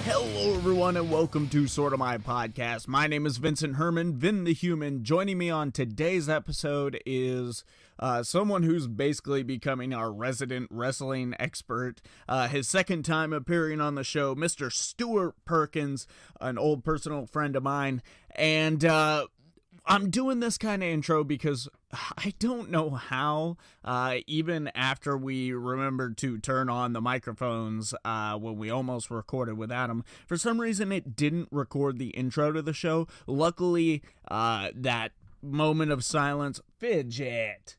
Hello, everyone, and welcome to Sorta My Podcast. My name is Vincent Herman, Vin The Human. Joining me on today's episode is someone who's basically becoming our resident wrestling expert. His second time appearing on the show, Mr. Stewart Perkins, an old personal friend of mine. And I'm doing this kind of intro because I don't know how, even after we remembered to turn on the microphones when we almost recorded without them, for some reason it didn't record the intro to the show. Luckily, that moment of silence, Fidget,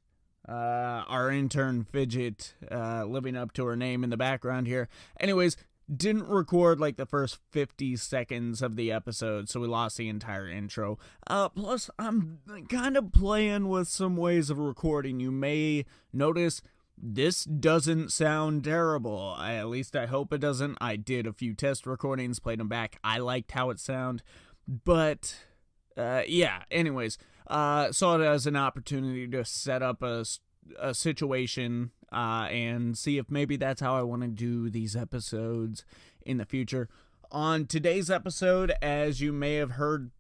our intern Fidget, living up to her name in the background here. Anyways, didn't record like the first 50 seconds of the episode, so we lost the entire intro. Plus, I'm kind of playing with some ways of recording. You may notice this doesn't sound terrible. At least I hope it doesn't. I did a few test recordings, played them back. I liked how it sounded. But, yeah, anyways, saw it as an opportunity to set up a situation and see if maybe that's how I want to do these episodes in the future. On today's episode, as you may have heard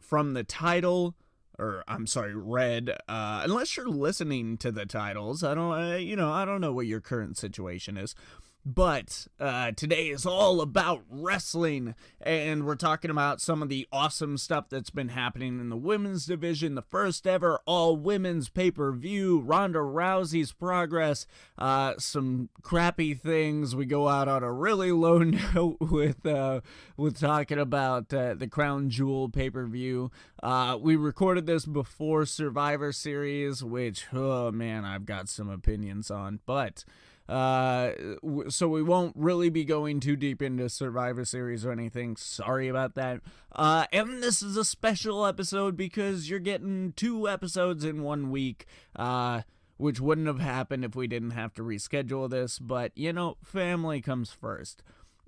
from the title, or I'm sorry, read, unless you're listening to the titles, I don't know what your current situation is. But today is all about wrestling, and we're talking about some of the awesome stuff that's been happening in the women's division, the first ever all-women's pay-per-view, Rhonda Rousey's progress, some crappy things. We go out on a really low note with talking about the Crown Jewel pay-per-view. We recorded this before Survivor Series, which, oh man, I've got some opinions on, but so we won't really be going too deep into Survivor Series or anything. Sorry about that. And this is a special episode because you're getting 2 episodes in 1 week, which wouldn't have happened if we didn't have to reschedule this. But, you know, family comes first.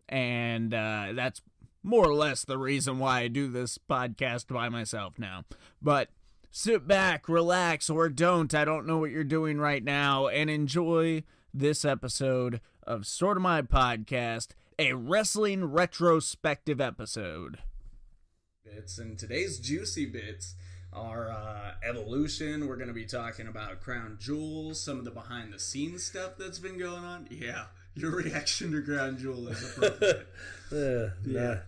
And that's more or less the reason why I do this podcast by myself now. But sit back, relax, or don't. I don't know what you're doing right now, and enjoy this episode of Sorta My Podcast, a wrestling retrospective episode. Bits, and today's juicy bits are Evolution. We're going to be talking about Crown Jewel, some of the behind the scenes stuff that's been going on. Yeah, your reaction to Crown Jewel is appropriate.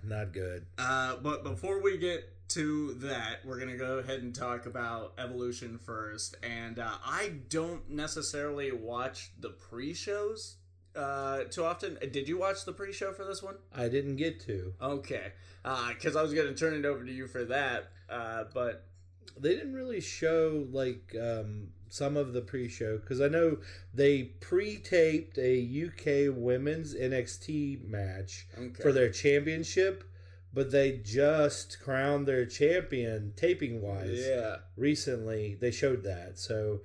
Not good. But before we get to that, we're going to go ahead and talk about Evolution first. And I don't necessarily watch the pre-shows too often. Did you watch the pre-show for this one? I didn't get to. Okay. Because I was going to turn it over to you for that. But they didn't really show like some of the pre-show, because I know they pre-taped a UK women's NXT match for their championship. But they just crowned their champion, taping-wise. Yeah. Recently, they showed that. So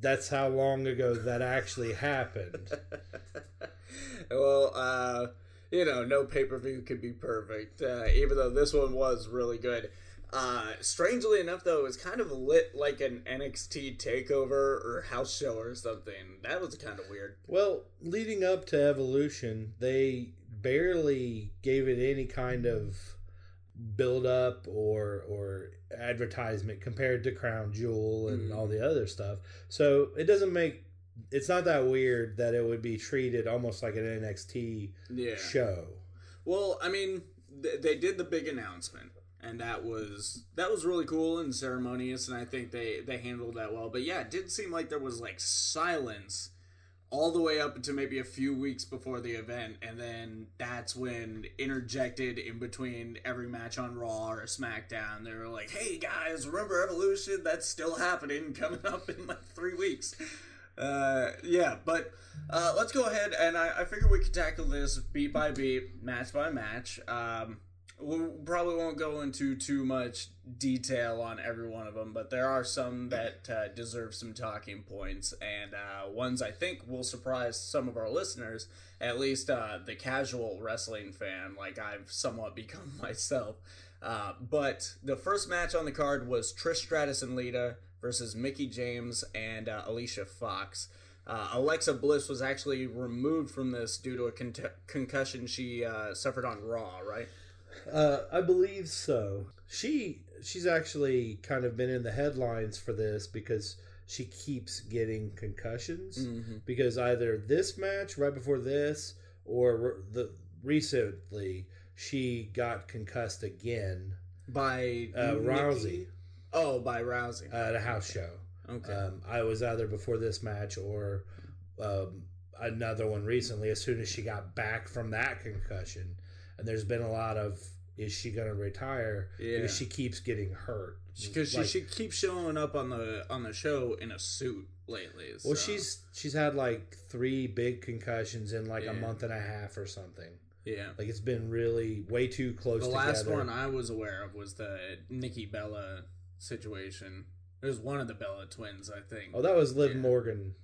that's how long ago that actually happened. Well, no pay-per-view could be perfect, even though this one was really good. Strangely enough, though, it was kind of lit like an NXT takeover or house show or something. That was kind of weird. Well, leading up to Evolution, they barely gave it any kind of build up or advertisement compared to Crown Jewel and all the other stuff. So it's not that weird that it would be treated almost like an NXT show. Well, I mean, they did the big announcement, and that was really cool and ceremonious, and I think they handled that well. But yeah, it did seem like there was like silence all the way up to maybe a few weeks before the event, and then that's when interjected in between every match on Raw or SmackDown. They were like, hey guys, remember Evolution? That's still happening, coming up in like 3 weeks. But let's go ahead, and I figure we could tackle this beat by beat, match by match. We probably won't go into too much detail on every one of them, but there are some that deserve some talking points, and ones I think will surprise some of our listeners, at least the casual wrestling fan, like I've somewhat become myself. But the first match on the card was Trish Stratus and Lita versus Mickie James and Alicia Fox. Alexa Bliss was actually removed from this due to a concussion she suffered on Raw, right? I believe so. She's actually kind of been in the headlines for this because she keeps getting concussions. Mm-hmm. Because either this match right before this or recently she got concussed again by Rousey. Oh, by Rousey at a house show. Okay. I was either before this match or another one recently. As soon as she got back from that concussion, and there's been a lot of, is she going to retire? Yeah. Because she keeps getting hurt. Because she keeps showing up on the show in a suit lately. So. Well, she's had like 3 big concussions in like a month and a half or something. Yeah. Like it's been really way too close together. The last one I was aware of was the Nikki Bella situation. It was one of the Bella twins, I think. Oh, that was Liv Morgan.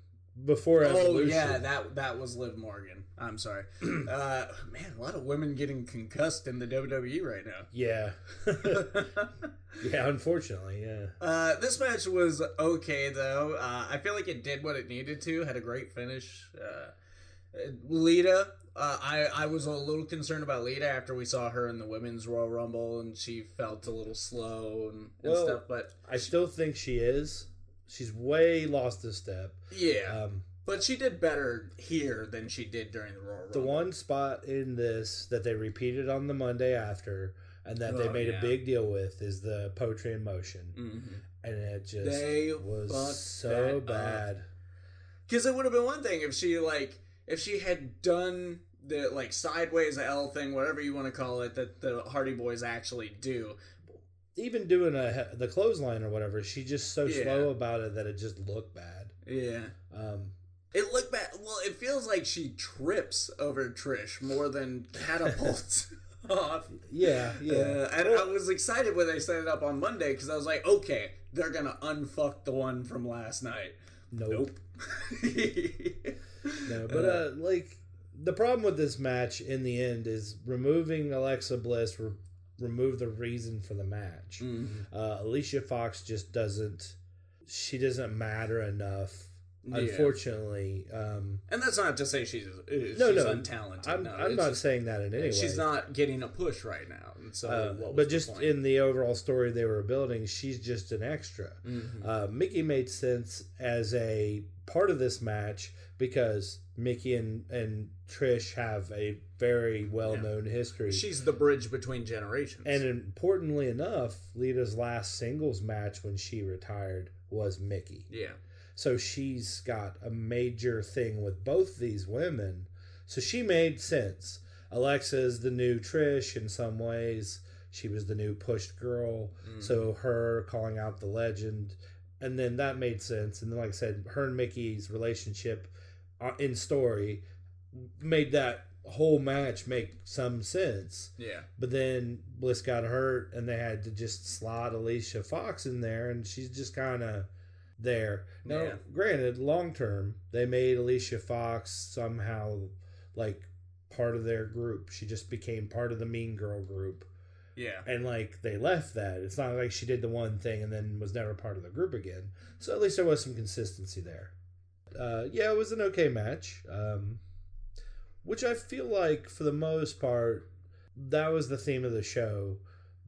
Before Evolution. Oh, yeah, that was Liv Morgan. I'm sorry. Man, a lot of women getting concussed in the WWE right now. Yeah. Yeah, unfortunately, yeah. This match was okay, though. I feel like it did what it needed to. Had a great finish. Lita, I was a little concerned about Lita after we saw her in the Women's Royal Rumble, and she felt a little slow and stuff, but... I still think she is. She's way lost a step. Yeah. But she did better here than she did during the Royal Rumble. The one spot in this that they repeated on the Monday after and that they made a big deal with is the Poetry in Motion. Mm-hmm. And it just was so bad. Because it would have been one thing if she had done the sideways L thing, whatever you want to call it, that the Hardy Boys actually do. Even doing the clothesline or whatever, she's just so slow about it that it just looked bad. Yeah. It looked bad. Well, it feels like she trips over Trish more than catapults off. Yeah. And I was excited when they set it up on Monday because I was like, okay, they're going to unfuck the one from last night. Nope. No, but the problem with this match in the end is removing Alexa Bliss remove the reason for the match. Mm-hmm. Alicia Fox just doesn't matter enough, unfortunately. And that's not to say she's untalented. I'm not saying that in any way. She's not getting a push right now. And so but just in the overall story they were building, she's just an extra. Mm-hmm. Mickey made sense as a part of this match because Mickey and Trish have a very well-known history. She's the bridge between generations. And importantly enough, Lita's last singles match when she retired was Mickey. Yeah. So she's got a major thing with both these women. So she made sense. Alexa's the new Trish in some ways. She was the new pushed girl. Mm. So her calling out the legend. And then that made sense. And then, like I said, her and Mickey's relationship in story made that whole match make some sense. Yeah. But then Bliss got hurt and they had to just slot Alicia Fox in there and she's just kind of there. Now, granted, long term, they made Alicia Fox somehow like part of their group. She just became part of the Mean Girl group. Yeah. And they left that. It's not like she did the one thing and then was never part of the group again. So at least there was some consistency there. It was an okay match. Which I feel like, for the most part, that was the theme of the show.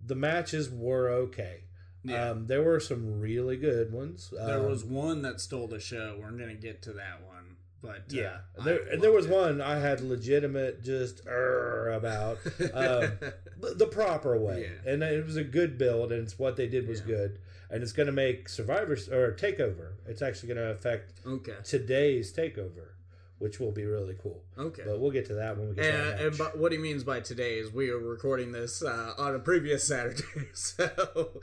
The matches were okay. Yeah. There were some really good ones. There was one that stole the show. We're going to get to that one. But there was one I had legitimate about the proper way. Yeah. And it was a good build, and it's what they did was good. And it's going to make Survivor or Takeover. It's actually going to affect today's Takeover, which will be really cool. Okay. But we'll get to that when we get to that match. And what he means by today is we are recording this on a previous Saturday. So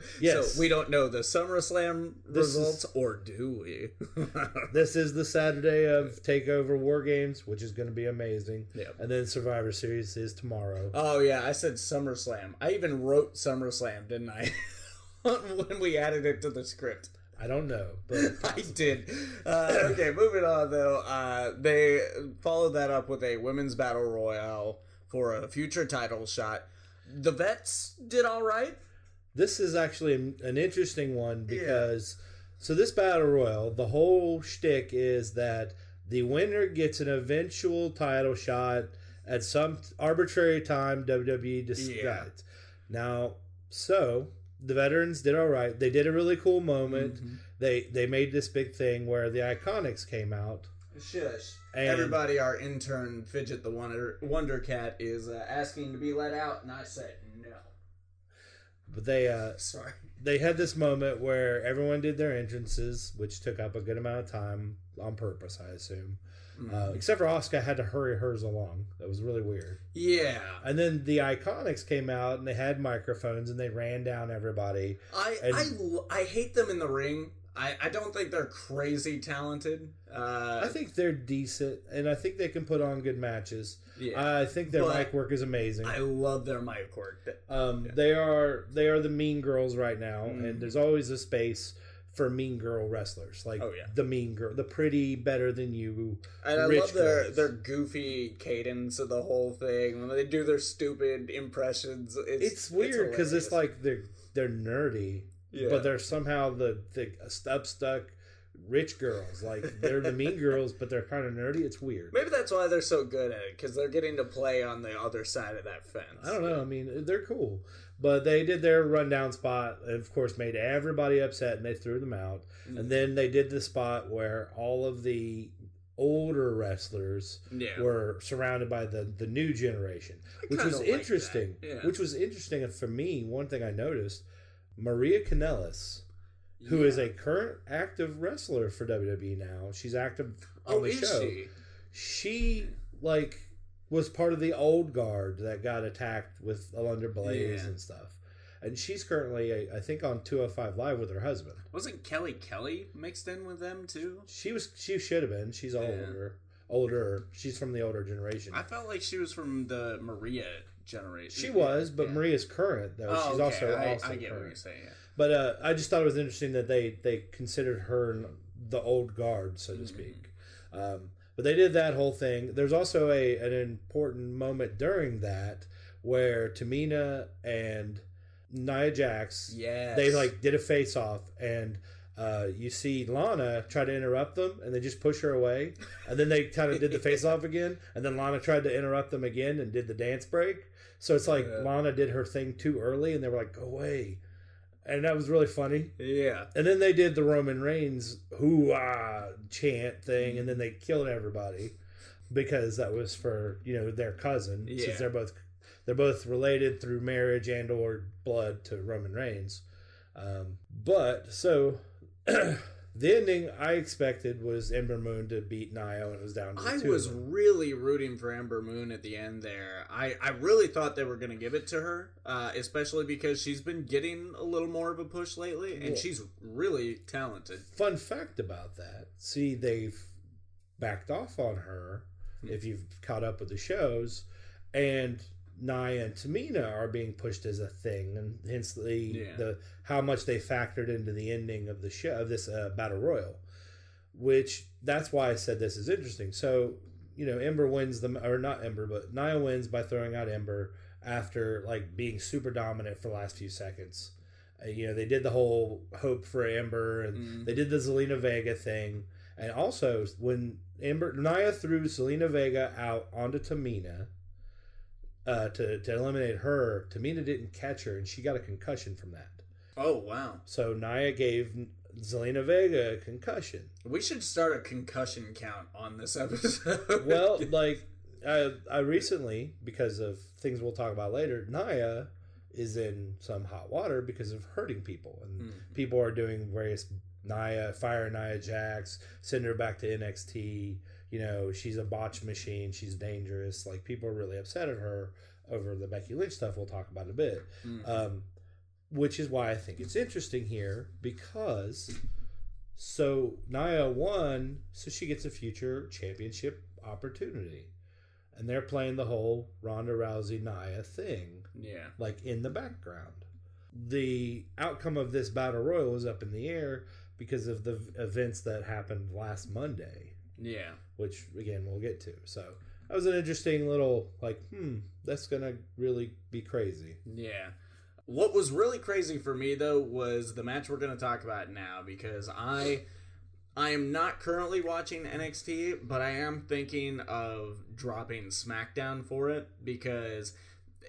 we don't know the SummerSlam results, or do we? This is the Saturday of Takeover War Games, which is going to be amazing. Yep. And then Survivor Series is tomorrow. Oh, yeah. I said SummerSlam. I even wrote SummerSlam, didn't I? When we added it to the script. I don't know, but I did. Okay, moving on though. They followed that up with a women's battle royale for a future title shot. The vets did all right. This is actually an interesting one because so this battle royal, the whole shtick is that The winner gets an eventual title shot at some arbitrary time WWE decides. Now, so the veterans did all right. They did a really cool moment. They made this big thing where the Iconics came out. Shush. Everybody, our intern Fidget the Wonder Cat is asking to be let out, and I said no. But they had this moment where everyone did their entrances, which took up a good amount of time on purpose, I assume. Except for Asuka had to hurry hers along. That was really weird. Yeah. And then the Iconics came out and they had microphones and they ran down everybody. I hate them in the ring. I don't think they're crazy talented. I think they're decent, and I think they can put on good matches. Yeah, I think their mic work is amazing. I love their mic work. They are the mean girls right now, and there's always a space for mean girl wrestlers, like the mean girl, the pretty, better than you. And I love their goofy cadence of the whole thing when they do their stupid impressions. It's weird because it's like they're nerdy. Yeah. But they're somehow the stuck rich girls. Like, they're the mean girls, but they're kind of nerdy. It's weird. Maybe that's why they're so good at it, because they're getting to play on the other side of that fence. I don't know. I mean, they're cool. But they did their rundown spot, and of course made everybody upset, and they threw them out. And then they did the spot where all of the older wrestlers were surrounded by the new generation, which was interesting. Which was interesting for me. One thing I noticed, Maria Kanellis, who is a current active wrestler for WWE now. She's active on the show. She was part of the old guard that got attacked with Alundra Blaze and stuff. And she's currently, I think, on 205 Live with her husband. Wasn't Kelly mixed in with them too? She should have been. She's older. She's from the older generation. I felt like she was from the Maria generation. She was, but Maria's current though. She's also I get current. what you're saying. Yeah. But I just thought it was interesting that they considered her the old guard, so to speak. But they did that whole thing. There's also an important moment during that where Tamina and Nia Jax, they did a face off, and you see Lana try to interrupt them, and they just push her away, and then they kind of did the face off again, and then Lana tried to interrupt them again and did the dance break. So it's like Lana did her thing too early, and they were like, "Go away." And that was really funny. Yeah. And then they did the Roman Reigns hoo-ah chant thing, and then they killed everybody because that was for, their cousin, since they're both related through marriage and or blood to Roman Reigns. But so the ending I expected was Ember Moon to beat Nia, and it was down to the two. I was really rooting for Ember Moon at the end there. I really thought they were going to give it to her, especially because she's been getting a little more of a push lately, and she's really talented. Fun fact about that. See, they've backed off on her, if you've caught up with the shows, and Nia and Tamina are being pushed as a thing, and hence the how much they factored into the ending of the show, of this battle royal, which that's why I said this is interesting. So Ember wins but Nia wins by throwing out Ember after being super dominant for the last few seconds. They did the whole hope for Ember, and they did the Zelina Vega thing, and also when Nia threw Zelina Vega out onto Tamina. To eliminate her, Tamina didn't catch her, and she got a concussion from that. Oh, wow. So Nia gave Zelina Vega a concussion. We should start a concussion count on this episode. Well, I recently, because of things we'll talk about later, Nia is in some hot water because of hurting people. And people are doing various fire Nia Jax, send her back to NXT. She's a botch machine. She's dangerous. People are really upset at her over the Becky Lynch stuff we'll talk about in a bit. Which is why I think it's interesting here, because so Nia won, so she gets a future championship opportunity. And they're playing the whole Rhonda Rousey Nia thing. Yeah. In the background. The outcome of this battle royal was up in the air because of the events that happened last Monday. Yeah. Which, again, we'll get to. So, that was an interesting little, that's going to really be crazy. Yeah. What was really crazy for me, though, was the match we're going to talk about now, because I am not currently watching NXT, but I am thinking of dropping SmackDown for it because,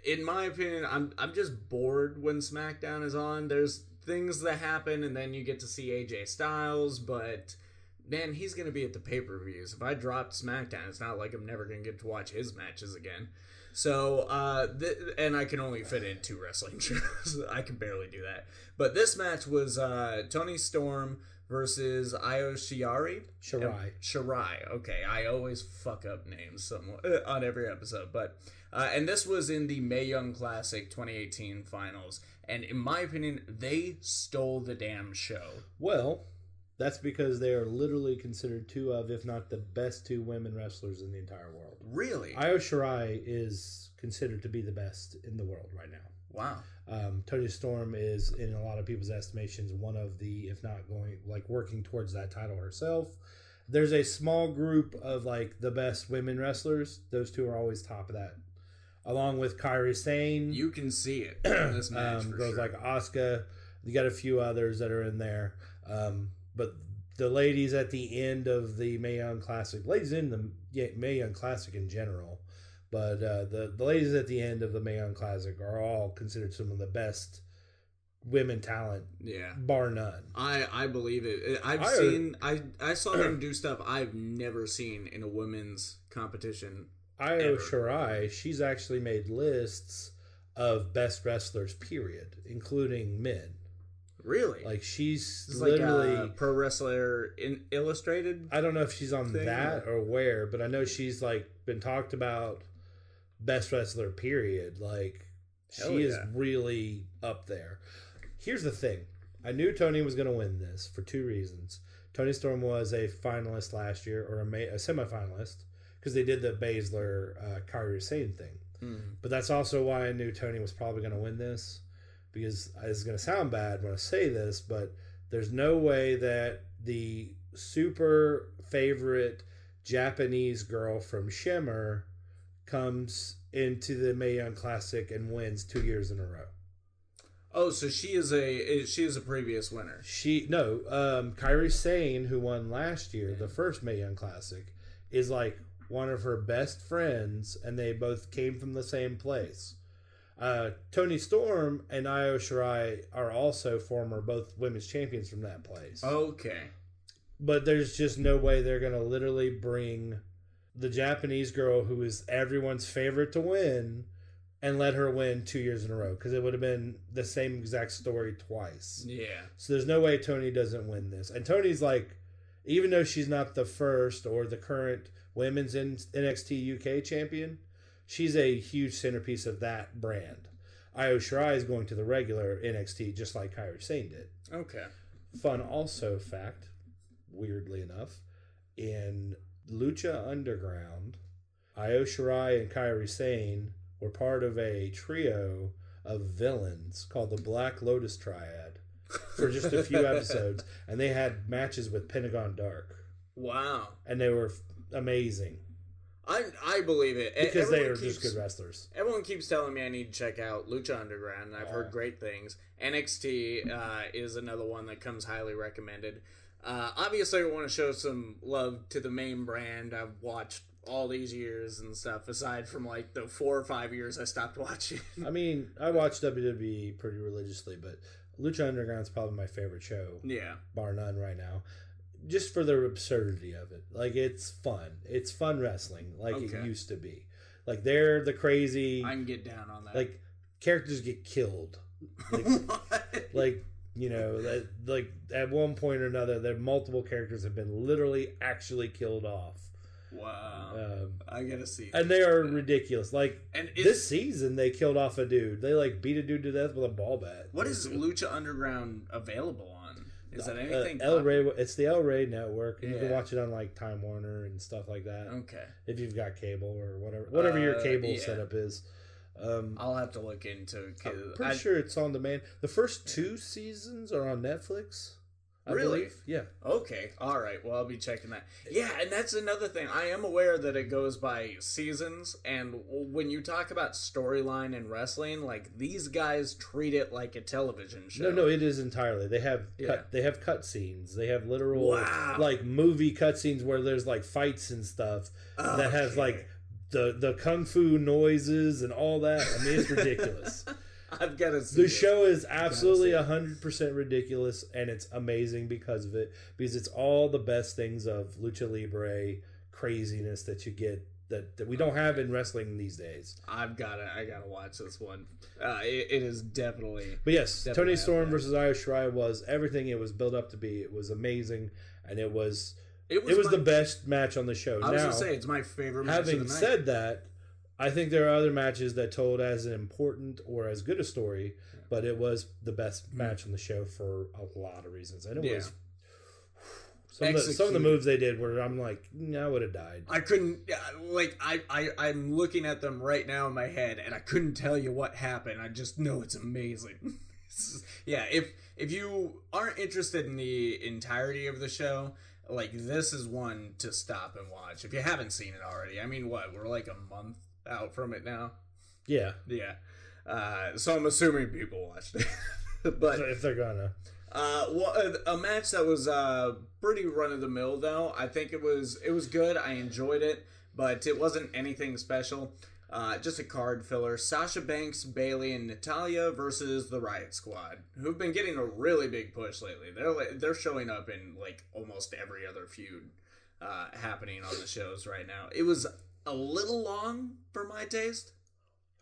in my opinion, I'm just bored when SmackDown is on. There's things that happen, and then you get to see AJ Styles, but man, he's going to be at the pay-per-views. If I dropped SmackDown, it's not like I'm never going to get to watch his matches again. So, and I can only fit in 2 wrestling shows. I can barely do that. But this match was Toni Storm versus Io Shirai. Shirai. Okay, I always fuck up names somewhat on every episode. But and this was in the Mae Young Classic 2018 finals. And in my opinion, they stole the damn show. Well, that's because they are literally considered 2 of, if not the best 2 women wrestlers in the entire world. Really? Io Shirai is considered to be the best in the world right now. Wow. Toni Storm is, in a lot of people's estimations, one of the, if not working towards that title herself. There's a small group of, the best women wrestlers. Those 2 are always top of that. Along with Kairi Sane. You can see it in this match, for goes sure. like Asuka. You got a few others that are in there. But the ladies at the end of the Mae Young Classic, ladies in the Mae Young Classic in general, but the ladies at the end of the Mae Young Classic are all considered some of the best women talent, bar none. I believe it. I saw them do stuff I've never seen in a women's competition. Io Shirai, she's actually made lists of best wrestlers, period, including men. Really? She's it's literally like Pro Wrestler Illustrated. I don't know if she's on that or where, but I know she's been talked about best wrestler, period. She is really up there. Here's the thing. I knew Toni was going to win this for 2 reasons. Toni Storm was a finalist last year, or a semifinalist, because they did the Baszler Kairi Sane thing. But that's also why I knew Toni was probably going to win this. Because it's going to sound bad when I say this, but there's no way that the super favorite Japanese girl from Shimmer comes into the Mae Young Classic and wins 2 years in a row. Oh, so she is a previous winner. Kairi Sane, who won last year, the first Mae Young Classic, is one of her best friends, and they both came from the same place. Toni Storm and Io Shirai are also former both women's champions from that place. Okay. But there's just no way they're going to literally bring the Japanese girl who is everyone's favorite to win and let her win 2 years in a row, because it would have been the same exact story twice. Yeah. So there's no way Toni doesn't win this. And Toni's even though she's not the first or the current women's NXT UK champion, she's a huge centerpiece of that brand. Io Shirai is going to the regular NXT just like Kairi Sane did. Okay. Fun also fact, weirdly enough, in Lucha Underground, Io Shirai and Kairi Sane were part of a trio of villains called the Black Lotus Triad for just a few episodes, and they had matches with Pentagon Dark. Wow. And they were amazing. I believe it. Because they are just good wrestlers. Everyone keeps telling me I need to check out Lucha Underground, and I've heard great things. NXT is another one that comes highly recommended. Obviously, I want to show some love to the main brand I've watched all these years and stuff, aside from the 4 or 5 years I stopped watching. I mean, I watch WWE pretty religiously, but Lucha Underground is probably my favorite show. Yeah. Bar none right now. Just for the absurdity of it. It's fun. It's fun wrestling it used to be. They're the crazy... I can get down on that. Characters get killed. At one point or another, multiple characters have been literally actually killed off. Wow. I gotta see. And they are ridiculous. This season, they killed off a dude. They beat a dude to death with a ball bat. What is Lucha Underground available on? Is that anything? El Rey, it's the El Rey network. You can watch it on Time Warner and stuff like that. Okay. If you've got cable or whatever your cable setup is. I'll have to look into. I'm pretty sure it's on demand. The first 2 seasons are on Netflix. I Really? believe. Yeah. Okay. All right. Well, I'll be checking that. Yeah, and that's another thing. I am aware that it goes by seasons, and when you talk about storyline in wrestling, like these guys treat it like a television show. No, it is entirely. They have cut scenes. They have literal like movie cut scenes where there's like fights and stuff that has like the kung fu noises and all that. I mean, it's ridiculous. I've got to see the show is absolutely 100% ridiculous, and it's amazing because of it. Because it's all the best things of lucha libre craziness that you get that we don't have in wrestling these days. I gotta watch this one. It is definitely. But yes, Toni Storm versus Io Shirai was everything it was built up to be. It was amazing, and it was the best match on the show. I was gonna say it's my favorite match of the night. Having said that, I think there are other matches that told as an important or as good a story, but it was the best match on the show for a lot of reasons. And it was some of the moves they did where I'm like, I would have died. I couldn't, I'm looking at them right now in my head, and I couldn't tell you what happened. I just know it's amazing. Yeah, if you aren't interested in the entirety of the show, like, this is one to stop and watch. If you haven't seen it already. I mean, we're like a month out from it now. Yeah. So I'm assuming people watched it. But if they're gonna. A match that was pretty run of the mill though. I think it was good. I enjoyed it, but it wasn't anything special. Just a card filler. Sasha Banks, Bayley, and Natalya versus the Riot Squad, who've been getting a really big push lately. They're showing up in like almost every other feud happening on the shows right now. It was a little long for my taste.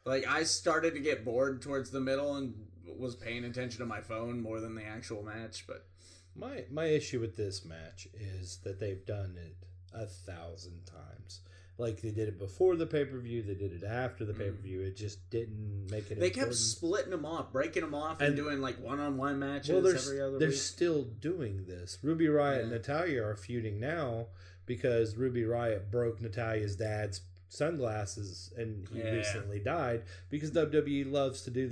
Like, I started to get bored towards the middle and was paying attention to my phone more than the actual match. But my issue with this match is that they've done it 1,000 times. Like, they did it before the pay-per-view, they did it after the pay-per-view. It just didn't make it. They kept splitting them off, breaking them off, and doing like one-on-one matches every other week. They're still doing this. Ruby Riott and Natalya are feuding now because Ruby Riott broke Natalya's dad's sunglasses and he recently died, because WWE loves to do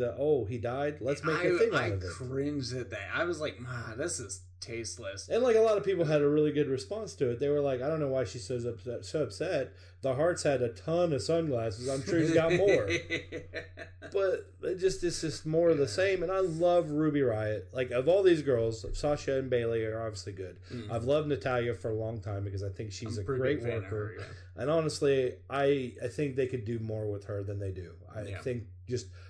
he died, let's make a thing out of it. I cringed at that. I was like, this is tasteless. And like, a lot of people had a really good response to it. They were like, I don't know why she's so upset. The Hearts had a ton of sunglasses. I'm sure he's got more. But it's just more of the same. And I love Ruby Riott. Like, of all these girls, Sasha and Bayley are obviously good. I've loved Natalya for a long time because I think she's a great worker. And honestly, I think they could do more with her than they do. I think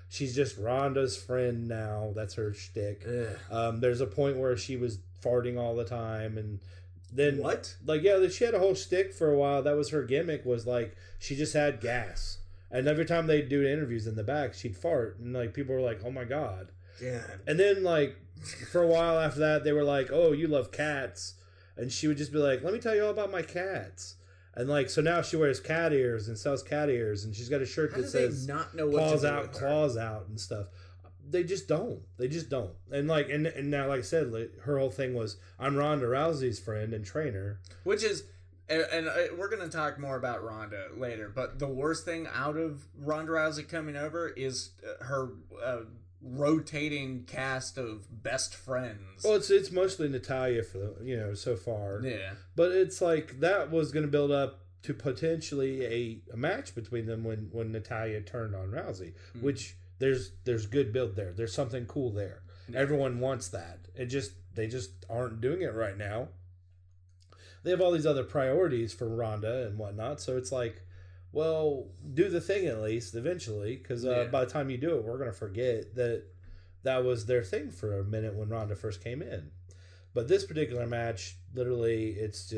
she's just Rhonda's friend now. That's her shtick. There's a point where she was farting all the time, and then she had a whole shtick for a while. That was her gimmick, was like she just had gas, and every time they'd do interviews in the back, she'd fart, and like people were like, oh my god. And then like for a while after that, they were like, oh, you love cats, and she would just be like, let me tell you all about my cats. And like, so now she wears cat ears and sells cat ears, and she's got a shirt that says paws out, claws out and stuff. They just don't. And like, and now, like I said, like, her whole thing was, I'm Rhonda Rousey's friend and trainer. Which is, and we're going to talk more about Rhonda later, but the worst thing out of Rhonda Rousey coming over is her rotating cast of best friends. Well, it's mostly Natalya for so far. Yeah. But it's like, that was going to build up to potentially a match between them when Natalya turned on Rousey, which there's good build there. There's something cool there. Yeah. Everyone wants that. They just aren't doing it right now. They have all these other priorities for Rhonda and whatnot, so it's like, well, do the thing at least eventually, because by the time you do it, we're going to forget that was their thing for a minute when Rhonda first came in. But this particular match, literally, it's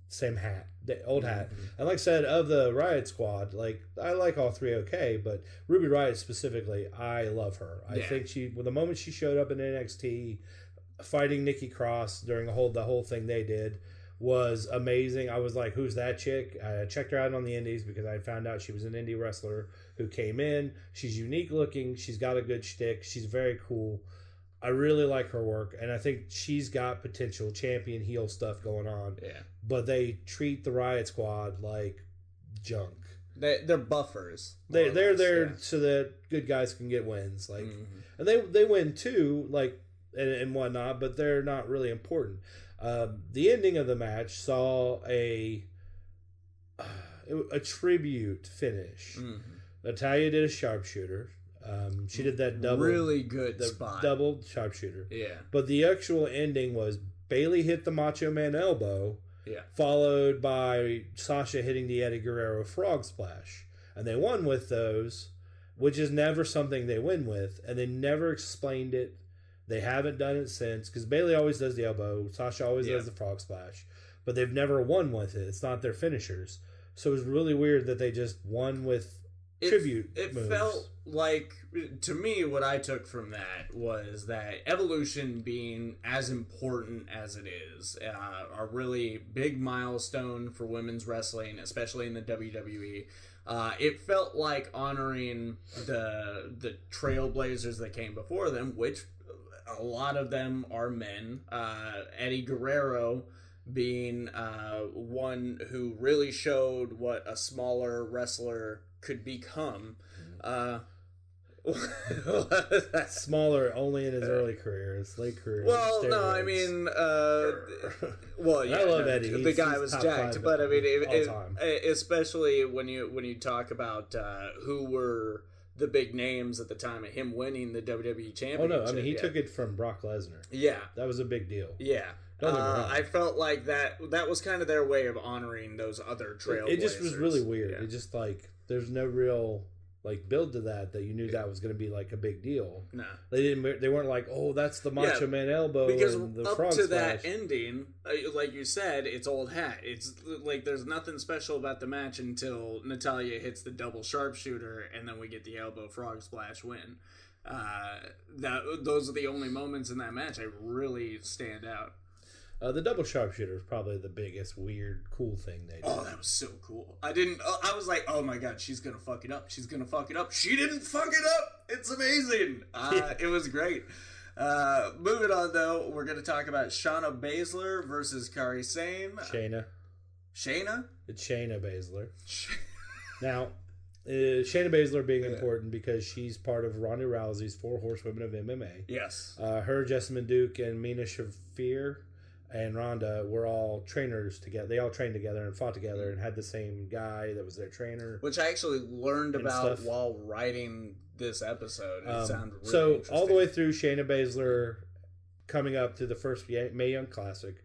same hat, the old hat. And like I said, of the Riot Squad, like, I like all three okay, but Ruby Riott specifically, I love her. I think the moment she showed up in NXT, fighting Nikki Cross during the whole thing they did, was amazing. I was like, who's that chick? I checked her out on the indies because I found out she was an indie wrestler who came in. She's unique looking. She's got a good shtick. She's very cool. I really like her work, and I think she's got potential champion heel stuff going on. Yeah. But they treat the Riot Squad like junk. They're buffers. They're there so that good guys can get wins. Like, and they win too. Like, and whatnot, but they're not really important. The ending of the match saw a tribute finish. Natalya did a sharpshooter. She did that double, really good spot, double sharpshooter. Yeah. But the actual ending was Bayley hit the Macho Man elbow, followed by Sasha hitting the Eddie Guerrero frog splash, and they won with those, which is never something they win with, and they never explained it. They haven't done it since, because Bayley always does the elbow, Sasha always does the frog splash, but they've never won with it. It's not their finishers, so it was really weird that they just won with tribute moves. Felt like, to me, what I took from that was that Evolution being as important as it is, a really big milestone for women's wrestling, especially in the WWE. It felt like honoring the trailblazers that came before them, which a lot of them are men. Eddie Guerrero being one who really showed what a smaller wrestler could become. Smaller only in his early career, his late career. Well, no, I mean, well, yeah, I love Eddie. The guy was jacked, but I mean, especially when you talk about who were the big names at the time of him winning the WWE Championship. Oh no, I mean he took it from Brock Lesnar. Yeah, that was a big deal. Yeah. I felt like that was kind of their way of honoring those other trailblazers. It just was really weird. Yeah. It just like there's no real like build to that you knew that was going to be like a big deal. No, they weren't like, oh, that's the Macho Man elbow because and the up frog to splash. That ending, like you said, it's old hat. It's like there's nothing special about the match until Natalya hits the double sharpshooter and then we get the elbow frog splash win. Those are the only moments in that match that really stand out. The double sharpshooter is probably the biggest weird cool thing they did. Oh, that was so cool. I was like, oh my god, she's gonna fuck it up. She's gonna fuck it up. She didn't fuck it up. It's amazing. It was great. Moving on though, we're gonna talk about Shayna Baszler versus Kairi Sane. Shayna? It's Shayna Baszler. Now, Shayna Baszler being important because she's part of Rhonda Rousey's 4 Horsewomen of MMA. Yes. Her, Jessamine Duke, and Mina Shafir and Rhonda were all trainers together. They all trained together and fought together and had the same guy that was their trainer. Which I actually learned about while writing this episode. It sounded really so interesting. All the way through Shayna Baszler coming up to the first Mae Young Classic,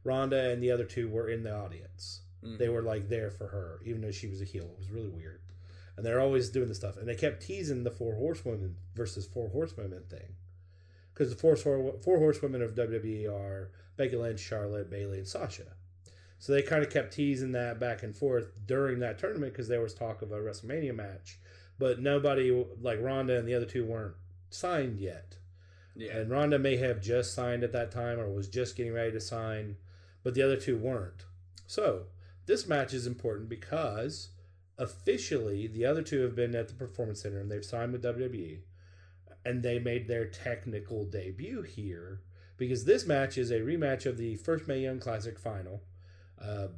Rhonda and the other two were in the audience. Mm-hmm. They were like there for her, even though she was a heel. It was really weird. And they're always doing this stuff. And they kept teasing the 4 Horsewomen versus 4 Horsewomen thing. Because the 4 Horsewomen of WWE are Becky Lynch, Charlotte, Bayley, and Sasha. So they kind of kept teasing that back and forth during that tournament because there was talk of a WrestleMania match. But nobody, like Rhonda and the other two, weren't signed yet. Yeah. And Rhonda may have just signed at that time or was just getting ready to sign, but the other two weren't. So this match is important because officially the other two have been at the Performance Center and they've signed with WWE. And they made their technical debut here because this match is a rematch of the first Mae Young Classic final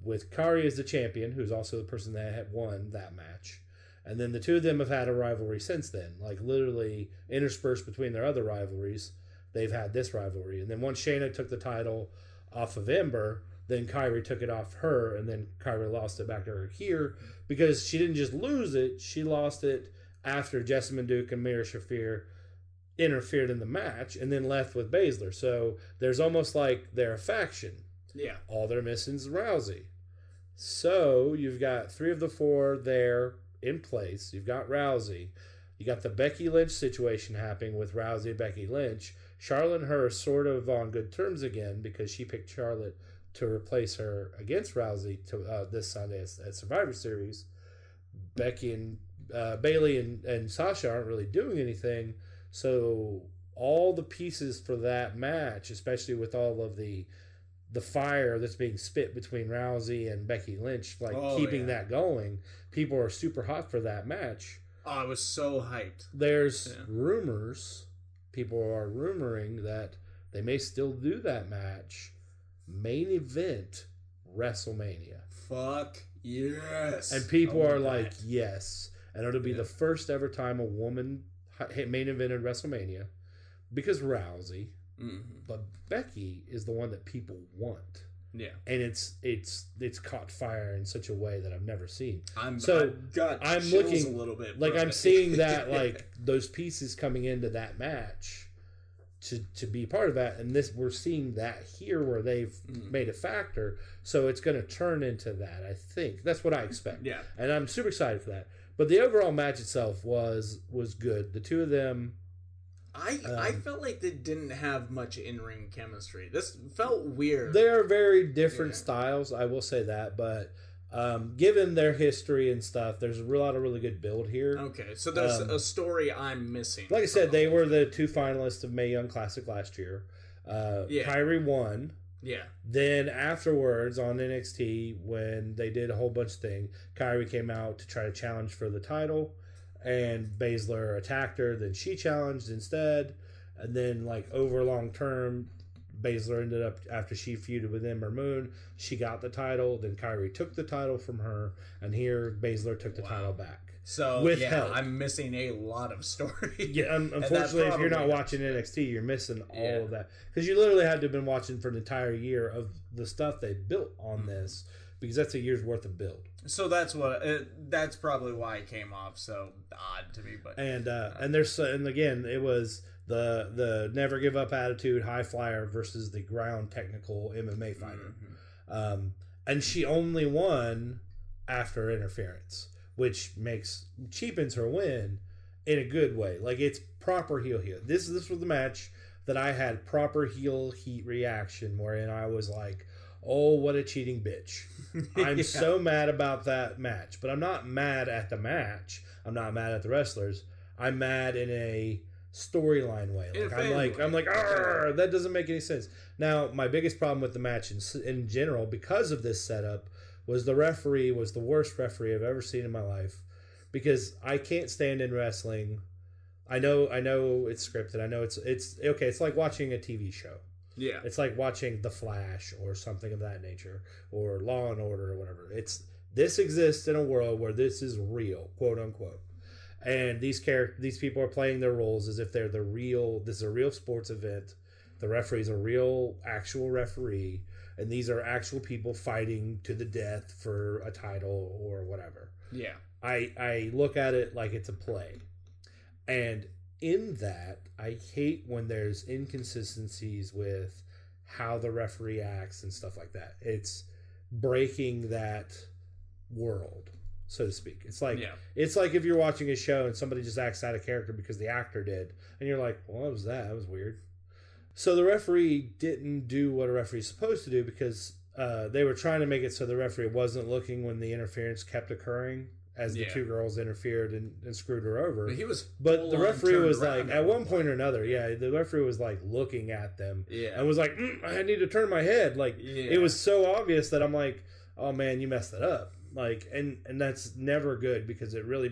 with Kairi as the champion, who's also the person that had won that match. And then the two of them have had a rivalry since then, like literally interspersed between their other rivalries. They've had this rivalry. And then once Shayna took the title off of Ember, then Kairi took it off her, and then Kairi lost it back to her here because she didn't just lose it, she lost it after Jessamine Duke and Mira Shafir interfered in the match and then left with Baszler. So there's almost like they're a faction. Yeah. All they're missing is Rousey. So you've got 3 of the 4 there in place. You've got Rousey. You got the Becky Lynch situation happening with Rousey and Becky Lynch. Charlotte and her are sort of on good terms again because she picked Charlotte to replace her against Rousey to this Sunday at Survivor Series. Becky and Bayley and Sasha aren't really doing anything. So all the pieces for that match, especially with all of the fire that's being spit between Rousey and Becky Lynch, keeping that going, people are super hot for that match. Oh, I was so hyped. There's rumors, people are rumoring that they may still do that match. Main event, WrestleMania. Fuck yes. And people are like, yes. And it'll be the first ever time a woman main event in WrestleMania because Rousey. But Becky is the one that people want. Yeah, and it's caught fire in such a way that I've never seen. I'm looking a little bit, like I'm seeing that like those pieces coming into that match to be part of that, and we're seeing that here where they've made a factor, so it's going to turn into that. I think that's what I expect. Yeah, and I'm super excited for that. But the overall match itself was good. The two of them. I felt like they didn't have much in-ring chemistry. This felt weird. They are very different styles, I will say that, but given their history and stuff, there's a lot of really good build here. Okay, so there's a story I'm missing. Like I said, they were the 2 finalists of Mae Young Classic last year. Kyrie won. Yeah. Then afterwards on NXT, when they did a whole bunch of things, Kyrie came out to try to challenge for the title. And Baszler attacked her, then she challenged instead. And then, like, over long term, Baszler ended up, after she feuded with Ember Moon, she got the title. Then Kyrie took the title from her. And here, Baszler took the title back. So, with help. I'm missing a lot of story. Yeah, unfortunately, if you're not watching NXT, you're missing all of that. Because you literally had to have been watching for an entire year of the stuff they built on this. Because that's a year's worth of build. So that's probably why it came off so odd to me. But and again, it was the never give up attitude high flyer versus the ground technical MMA fighter, and she only won after interference, which cheapens her win in a good way. Like, it's proper heel. This was the match that I had proper heel heat reaction, wherein I was like, oh, what a cheating bitch. I'm so mad about that match. But I'm not mad at the match. I'm not mad at the wrestlers. I'm mad in a storyline way. I'm like, that doesn't make any sense. Now, my biggest problem with the match in general, because of this setup, was the referee was the worst referee I've ever seen in my life. Because I can't stand in wrestling. I know it's scripted. I know it's okay. It's like watching a TV show. Yeah. It's like watching The Flash or something of that nature, or Law and Order or whatever. This exists in a world where this is real, quote unquote. And these people are playing their roles as if they're this is a real sports event. The referee's a real actual referee, and these are actual people fighting to the death for a title or whatever. Yeah. I look at it like it's a play. And in that, I hate when there's inconsistencies with how the referee acts and stuff like that. It's breaking that world, so to speak. It's like if you're watching a show and somebody just acts out of character because the actor did, and you're like, well, what was that? That was weird. So the referee didn't do what a referee's supposed to do, because they were trying to make it so the referee wasn't looking when the interference kept occurring, as the two girls interfered and screwed her over. But the referee was like, at one point or another, the referee was like looking at them and was like, I need to turn my head. Like, it was so obvious that I'm like, oh man, you messed that up. Like, and that's never good, because it really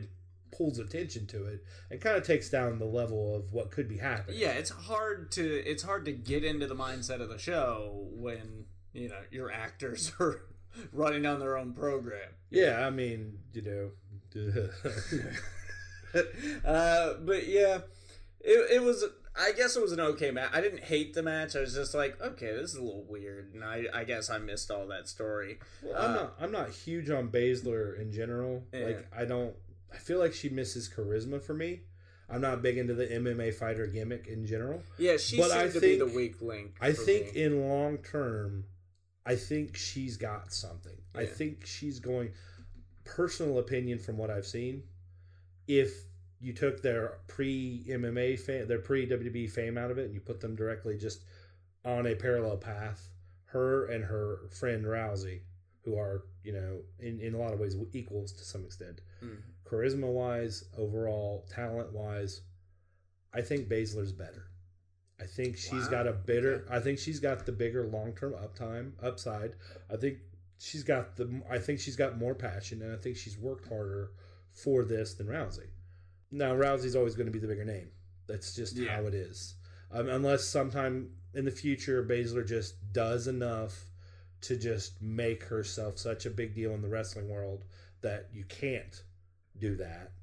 pulls attention to it and kind of takes down the level of what could be happening. Yeah, it's hard to get into the mindset of the show when, your actors are running on their own program. Yeah, I mean, but yeah, it was, I guess it was an okay match. I didn't hate the match. I was just like, okay, this is a little weird, and I guess I missed all that story. Well, I'm not huge on Baszler in general. Yeah. Like, I feel like she misses charisma for me. I'm not big into the MMA fighter gimmick in general. Yeah, she seemed to be the weak link. I think in long term, I think she's got something. Yeah. I think she's going, personal opinion from what I've seen, if you took their pre-MMA fame, their pre-WWE fame out of it, and you put them directly just on a parallel path, her and her friend Rousey, who are, in a lot of ways equals to some extent, charisma-wise, overall, talent-wise, I think Baszler's better. I think she's got I think she's got the bigger long-term upside. I think she's got more passion, and I think she's worked harder for this than Rousey. Now, Rousey's always going to be the bigger name. That's just how it is. Unless sometime in the future, Baszler just does enough to just make herself such a big deal in the wrestling world that you can't do that.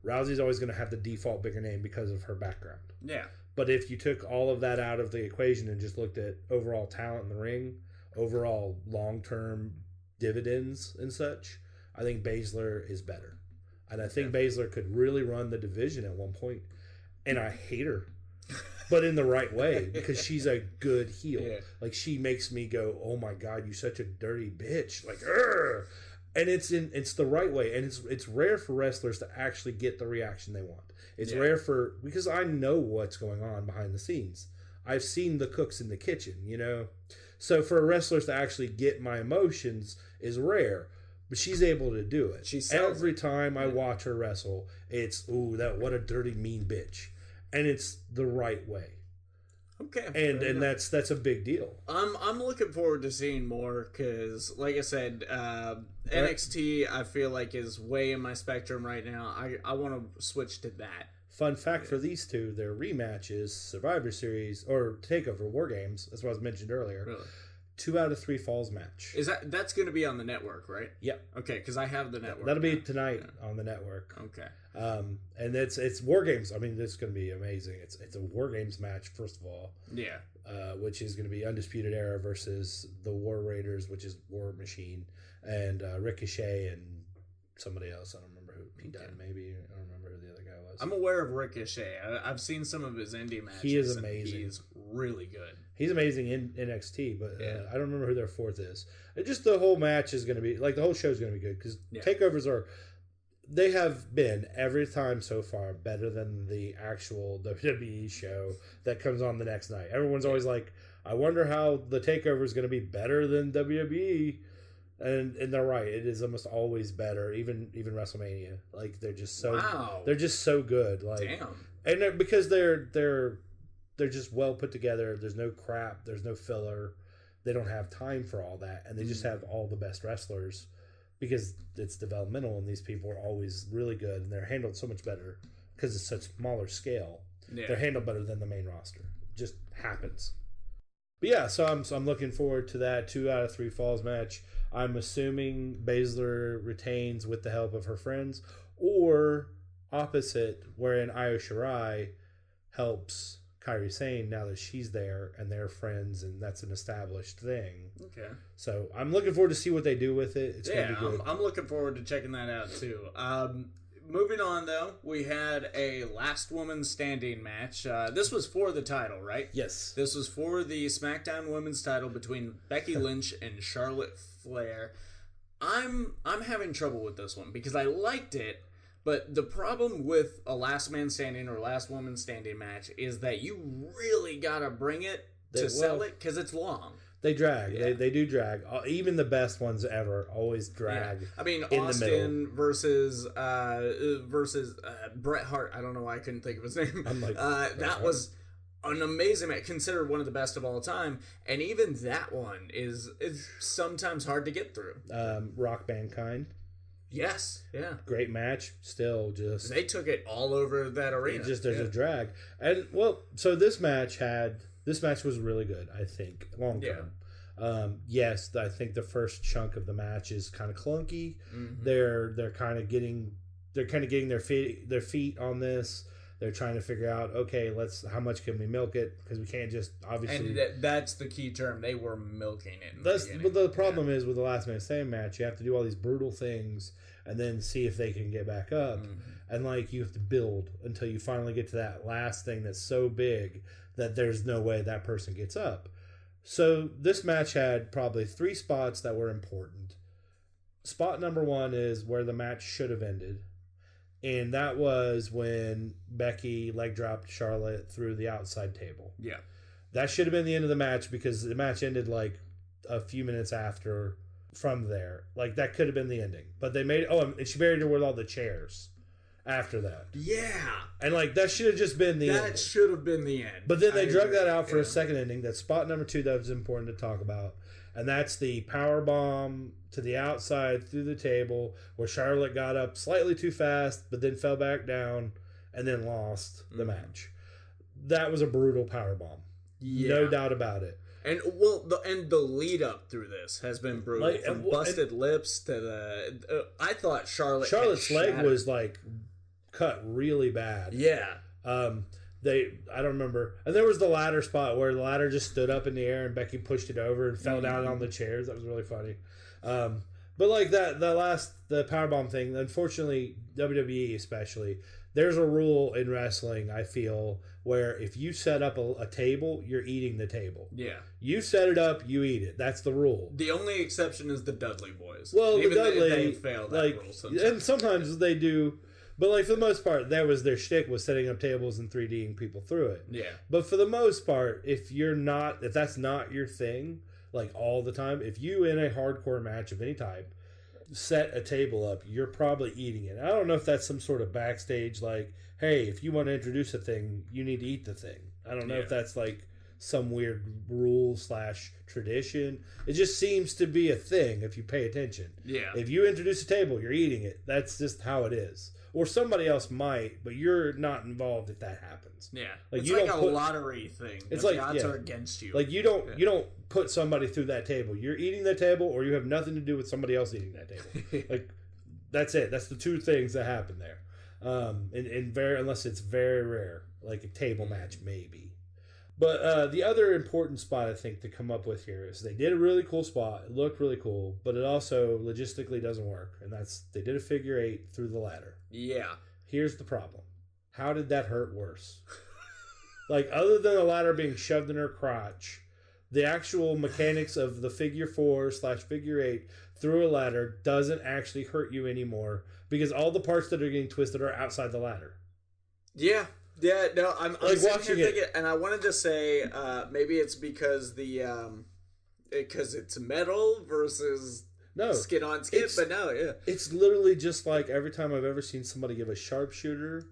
Rousey's always going to have the default bigger name because of her background. Yeah. But if you took all of that out of the equation and just looked at overall talent in the ring, overall long-term dividends and such, I think Baszler is better. And I think Baszler could really run the division at one point. And I hate her. But in the right way, because she's a good heel. Yeah. Like, she makes me go, oh my God, you such a dirty bitch. Like, Urgh! And it's the right way. And it's rare for wrestlers to actually get the reaction they want. It's rare because I know what's going on behind the scenes. I've seen the cooks in the kitchen, you know? So for wrestlers to actually get my emotions is rare. But she's able to do it. Every time I watch her wrestle, it's, ooh, what a dirty, mean bitch. And it's the right way. Okay. And that's a big deal. I'm looking forward to seeing more because, like I said, NXT I feel like is way in my spectrum right now. I want to switch to that. Fun fact for these two, their rematch is Survivor Series or TakeOver War Games. That's what I was mentioned earlier. Really? 2 out of 3 falls match. That's going to be on the network, right? Yep. Okay, because I have the network. That'll be tonight on the network. Okay. And it's War Games. I mean, it's going to be amazing. It's a War Games match, first of all. Yeah. Which is going to be Undisputed Era versus the War Raiders, which is War Machine, and Ricochet and somebody else. I don't remember who. Pete Dunne, maybe. I don't remember who the other guy was. I'm aware of Ricochet. I've seen some of his indie matches. He is amazing. He's really good. He's amazing in NXT, but I don't remember who their fourth is. Just the whole match is going to be, like, the whole show is going to be good because takeovers they have been, every time so far, better than the actual WWE show that comes on the next night. Everyone's always like, I wonder how the takeover is going to be better than WWE. And they're right. It is almost always better, even WrestleMania. Like, they're just so good. Like, damn. And because they're just well put together. There's no crap. There's no filler. They don't have time for all that, and they just have all the best wrestlers because it's developmental, and these people are always really good, and they're handled so much better because it's such smaller scale. Yeah. They're handled better than the main roster. It just happens. But yeah, so I'm looking forward to that 2 out of 3 falls match. I'm assuming Baszler retains with the help of her friends, or opposite, wherein Io Shirai helps Kairi Sane now that she's there and they're friends, and that's an established thing. Okay. So I'm looking forward to see what they do with it. It's going to be good. I'm looking forward to checking that out too. Moving on, though, we had a last woman standing match. This was for the title, right? Yes. This was for the SmackDown Women's title between Becky Lynch and Charlotte Flair. I'm having trouble with this one because I liked it, but the problem with a last man standing or last woman standing match is that you really gotta bring it to sell it because it's long. They drag. Yeah. They do drag. Even the best ones ever always drag. Yeah. I mean, Austin versus Bret Hart. I don't know why I couldn't think of his name. I'm like, that was an amazing match, considered one of the best of all time. And even that one is sometimes hard to get through. Rock Mankind. Yes. Yeah. Great match. Still just... They took it all over that arena. There's a drag. And, so this match was really good, I think, long term. Yeah. Yes, I think the first chunk of the match is kind of clunky. Mm-hmm. They're kind of getting their feet on this. They're trying to figure out, okay, how much can we milk it? Because we can't just obviously. And that's the key term. They were milking it. But the problem is with the last man standing match, you have to do all these brutal things and then see if they can get back up. Mm-hmm. And you have to build until you finally get to that last thing that's so big that there's no way that person gets up. So this match had probably 3 spots that were important. Spot number 1 is where the match should have ended. And that was when Becky leg dropped Charlotte through the outside table. Yeah. That should have been the end of the match because the match ended like a few minutes after from there. Like, that could have been the ending. But they made it... Oh, and she buried her with all the chairs after that. Yeah. And, that should have just been the end. That should have been the end. But then they drug that out for a second ending. That's spot number 2 that was important to talk about. And that's the power bomb to the outside through the table where Charlotte got up slightly too fast, but then fell back down and then lost the match. That was a brutal power bomb. Yeah. No doubt about it. And the lead up through this has been brutal. From busted lips to the... I thought Charlotte's leg was cut really bad. Yeah. I don't remember. And there was the ladder spot where the ladder just stood up in the air and Becky pushed it over and fell down on the chairs. That was really funny. But like the powerbomb thing, unfortunately, WWE especially, there's a rule in wrestling, I feel, where if you set up a table, you're eating the table. Yeah. You set it up, you eat it. That's the rule. The only exception is the Dudley boys. Well, even the Dudley, they fail that rule sometimes. And sometimes they do. But like for the most part, that was their shtick, was setting up tables and 3Ding people through it. Yeah. But for the most part, if that's not your thing, like all the time, if you in a hardcore match of any type set a table up, you're probably eating it. I don't know if that's some sort of backstage, like, hey, if you want to introduce a thing, you need to eat the thing. I don't know if that's like some weird rule / tradition. It just seems to be a thing if you pay attention. Yeah. If you introduce a table, you're eating it. That's just how it is. Or somebody else might, but you're not involved if that happens. Yeah, like it's you like don't a lottery thing. It's the like odds are against you. Like you don't put somebody through that table. You're eating that table, or you have nothing to do with somebody else eating that table. Like that's it. That's the two things that happen there. Unless it's very rare, like a table match maybe. But the other important spot I think to come up with here is they did a really cool spot. It looked really cool, but it also logistically doesn't work. And that's they did a figure 8 through the ladder. Yeah. Here's the problem. How did that hurt worse? Like, other than the ladder being shoved in her crotch, the actual mechanics of the figure 4 / figure 8 through a ladder doesn't actually hurt you anymore because all the parts that are getting twisted are outside the ladder. Yeah. Yeah, no, I'm like watching it, thinking, and I wanted to say maybe it's because because it's metal versus skin on skin, but no, yeah, it's literally just like every time I've ever seen somebody give a sharpshooter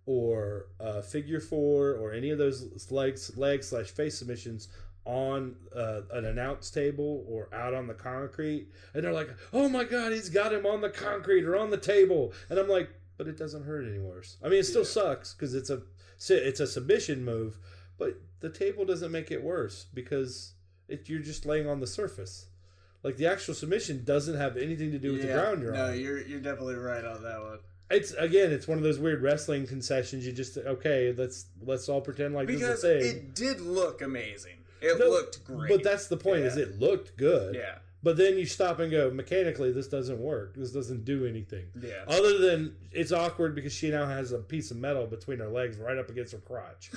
or a figure 4 or any of those leg / face submissions on an announce table or out on the concrete, and they're like, "Oh my God, he's got him on the concrete or on the table," and I'm like, but it doesn't hurt any worse. I mean, it still sucks because it's a submission move, but the table doesn't make it worse because you're just laying on the surface. Like the actual submission doesn't have anything to do with the ground you're on. No, you're definitely right on that one. It's one of those weird wrestling concessions. You just let's all pretend like because this is a thing. It did look amazing. It looked great. But that's the point. Is it looked good. Yeah. But then you stop and go, mechanically, this doesn't work. This doesn't do anything. Yeah. Other than it's awkward because she now has a piece of metal between her legs right up against her crotch.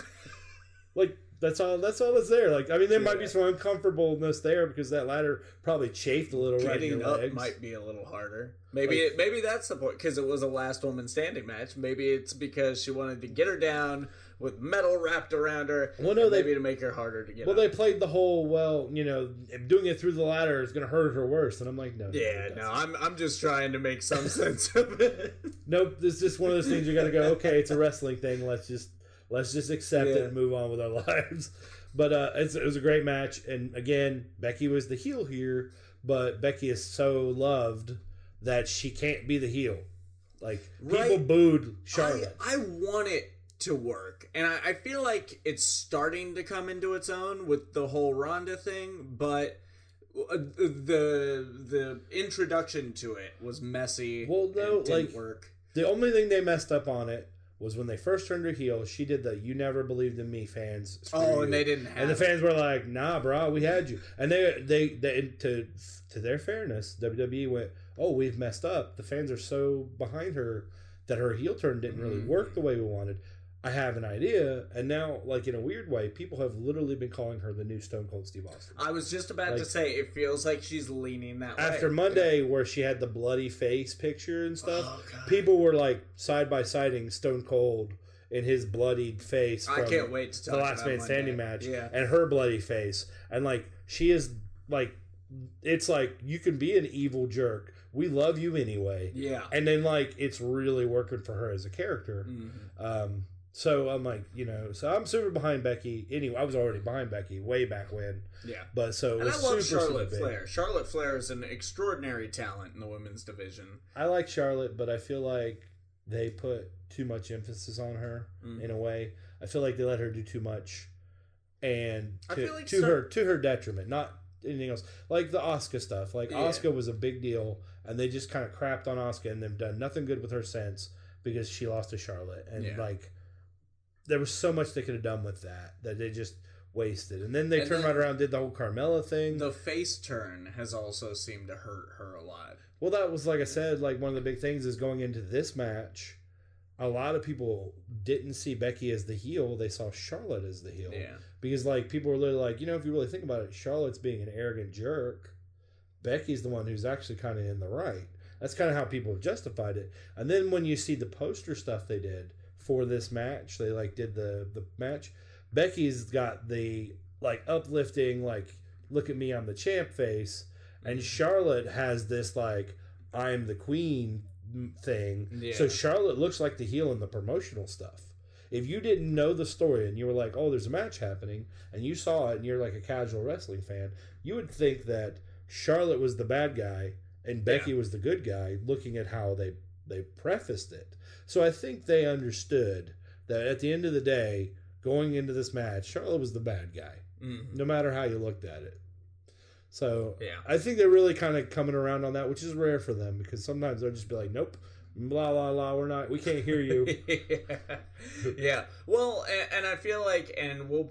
Like, that's all that's there. Like, I mean, there might be some uncomfortableness there because that ladder probably chafed a little right in your legs. Getting up might be a little harder. Maybe that's the point because it was a last woman standing match. Maybe it's because she wanted to get her down with metal wrapped around her. Well, no, maybe to make her harder to get up. They played the whole, doing it through the ladder is going to hurt her worse. And I'm like, no. Yeah, no, I'm just trying to make some sense of it. Nope, it's just one of those things you got to go, okay, it's a wrestling thing. Let's just accept it and move on with our lives. But it was a great match. And again, Becky was the heel here, but Becky is so loved that she can't be the heel. Like, people booed Charlotte. I want it to work, and I feel like it's starting to come into its own with the whole Rhonda thing, but the introduction to it was messy. Well, no, and didn't work. The only thing they messed up on it was when they first turned her heel. She did the "You never believed in me" fans. And they didn't have. And the fans were like, "Nah, bro, we had you." And they to their fairness, WWE went, "Oh, we've messed up. The fans are so behind her that her heel turn didn't really work the way we wanted. I have an idea." And now, like, in a weird way, people have literally been calling her the new Stone Cold Steve Austin. I was just about to say, it feels like she's leaning that way. After Monday, where she had the bloody face picture and stuff, people were, like, side-by-siding Stone Cold in his bloodied face from I can't wait to talk the Last Man Standing match and her bloody face. And, like, she is, like, it's like, you can be an evil jerk. We love you anyway. Yeah. And then, like, it's really working for her as a character. Mm-hmm. So I'm like, so I'm super behind Becky. Anyway, I was already behind Becky way back when. Yeah. But so it was I love Charlotte Flair. Charlotte Flair is an extraordinary talent in the women's division. I like Charlotte, but I feel like they put too much emphasis on her in a way. I feel like they let her do too much, and to her detriment, not anything else. Like the Asuka stuff. Like Asuka was a big deal, and they just kind of crapped on Asuka, and they've done nothing good with her since. because she lost to Charlotte. And, like, there was so much they could have done with that they just wasted. And then they turned right around and did the whole Carmella thing. The face turn has also seemed to hurt her a lot. Well, that was, like I said, like, one of the big things is going into this match, a lot of people didn't see Becky as the heel. They saw Charlotte as the heel. Yeah. Because, like, people were literally like, if you really think about it, Charlotte's being an arrogant jerk. Becky's the one who's actually kind of in the right. That's kind of how people have justified it. And then when you see the poster stuff they did for this match, they, like, did the match. Becky's got the, like, uplifting, like, look at me, I'm the champ face. And Charlotte has this, like, I'm the queen thing. Yeah. So Charlotte looks like the heel in the promotional stuff. If you didn't know the story and you were like, oh, there's a match happening, and you saw it and you're like a casual wrestling fan, you would think that Charlotte was the bad guy and Becky was the good guy, looking at how they prefaced it. So I think they understood that at the end of the day, going into this match, Charlotte was the bad guy, no matter how you looked at it. So I think they're really kind of coming around on that, which is rare for them, because sometimes they'll just be like, nope, blah, blah, blah, we can't hear you. Yeah. Well, and I feel like, and we'll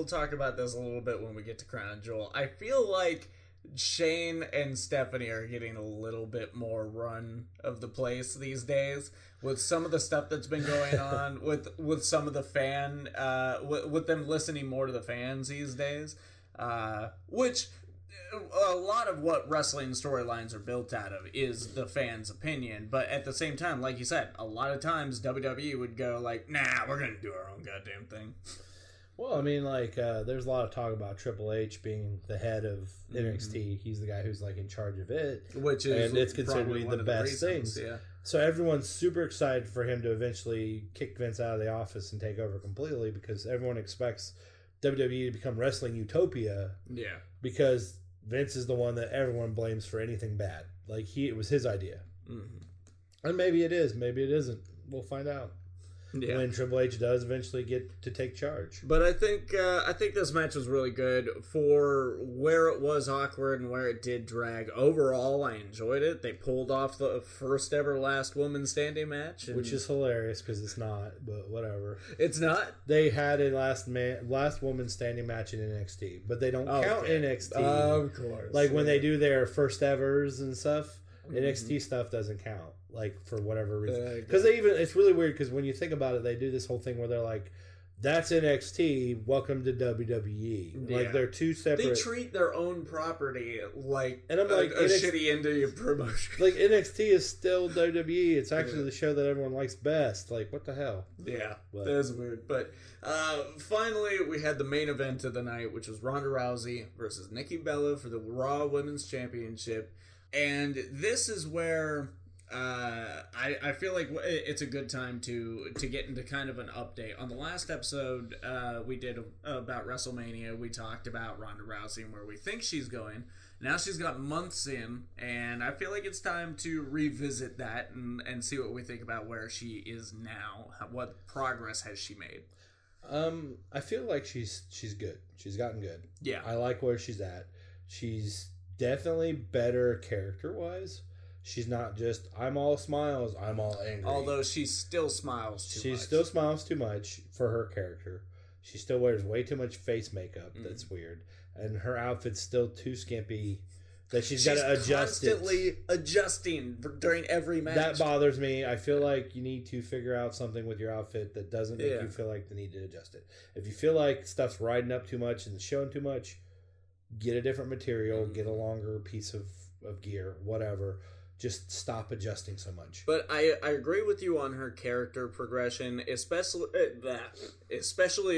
talk about this a little bit when we get to Crown Jewel. I feel like Shane and Stephanie are getting a little bit more run of the place these days with some of the stuff that's been going on with some of the fan, with them listening more to the fans these days, which a lot of what wrestling storylines are built out of is the fans' opinion. But at the same time, like you said, a lot of times WWE would go like, nah, we're going to do our own goddamn thing. Well, I mean, like, there's a lot of talk about Triple H being the head of NXT. He's the guy who's, like, in charge of it. Which is and it's considered one of the best things. Yeah. So everyone's super excited for him to eventually kick Vince out of the office and take over completely, because everyone expects WWE to become Wrestling Utopia. Yeah. Because Vince is the one that everyone blames for anything bad. Like, it was his idea. Mm-hmm. And maybe it is. Maybe it isn't. We'll find out. Yeah. When Triple H does eventually get to take charge. But I think this match was really good for where it was awkward and where it did drag. Overall, I enjoyed it. They pulled off the first ever last woman standing match. Which is hilarious because it's not, but whatever. It's not? They had a last woman standing match in NXT, but they don't count NXT. Of course. Like when they do their first evers and stuff, NXT stuff doesn't count. Like, for whatever reason. Because it's really weird, because when you think about it, they do this whole thing where they're like, that's NXT, welcome to WWE. Yeah. Like, they're two separate. They treat their own property like, and I'm like a shitty indie promotion. Like, NXT is still WWE. It's actually the show that everyone likes best. Like, what the hell? Yeah, that is weird. But finally, we had the main event of the night, which was Rhonda Rousey versus Nikki Bella for the Raw Women's Championship. And this is where I feel like it's a good time to get into kind of an update. On the last episode we did about WrestleMania, we talked about Ronda Rousey and where we think she's going. Now she's got months in, and I feel like it's time to revisit that and see what we think about where she is now. What progress has she made? I feel like she's good. She's gotten good. Yeah. I like where she's at. She's definitely better character-wise. She's not just, I'm all smiles, I'm all angry. Although she still smiles too much. She still smiles too much for her character. She still wears way too much face makeup. That's weird. And her outfit's still too skimpy that she's got to adjust it. Constantly adjusting during every match. That bothers me. I feel like you need to figure out something with your outfit that doesn't make you feel like the need to adjust it. If you feel like stuff's riding up too much and showing too much, get a different material, get a longer piece of gear, whatever. Just stop adjusting so much. But I agree with you on her character progression, especially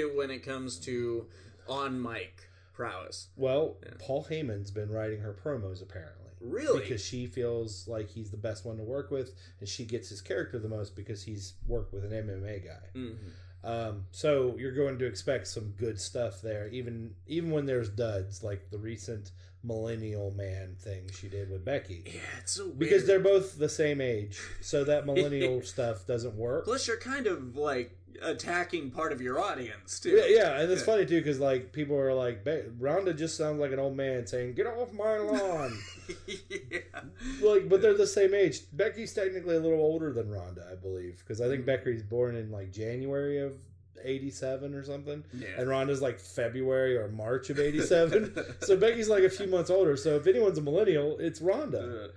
when it comes to on mic prowess. Well, Paul Heyman's been writing her promos apparently. Really? Because she feels like he's the best one to work with, and she gets his character the most because he's worked with an MMA guy. Mm-hmm. So you're going to expect some good stuff there, even when there's duds, like the recent millennial man thing she did with Becky. Yeah, it's so weird. Because they're both the same age, so that millennial stuff doesn't work. Plus, you're kind of like attacking part of your audience too. Yeah, and it's funny too because like people are like, Rhonda just sounds like an old man saying, "Get off my lawn." Like, but they're the same age. Becky's technically a little older than Rhonda, I believe, because I think Becky's born in like January of '87 or something, and Rhonda's like February or March of '87. So Becky's like a few months older. So if anyone's a millennial, it's Rhonda.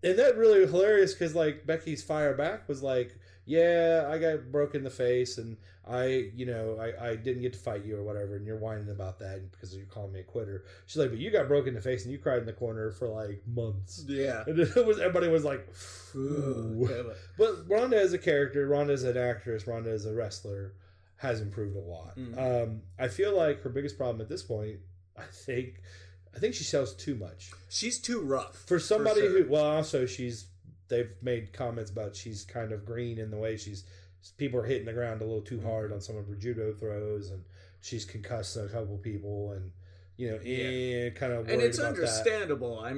And that really was hilarious because like Becky's fire back was like, yeah, I got broke in the face and I didn't get to fight you or whatever, and you're whining about that because you're calling me a quitter. She's like, but you got broke in the face and you cried in the corner for like months. Yeah. And everybody was like, ooh. But Rhonda as a character, Rhonda as an actress, Rhonda as a wrestler has improved a lot. Mm-hmm. I feel like her biggest problem at this point, I think she sells too much. She's too rough. For somebody who, well, also they've made comments about she's kind of green in the way people are hitting the ground a little too hard on some of her judo throws, and she's concussed a couple people, and kind of worried and it's about understandable. That.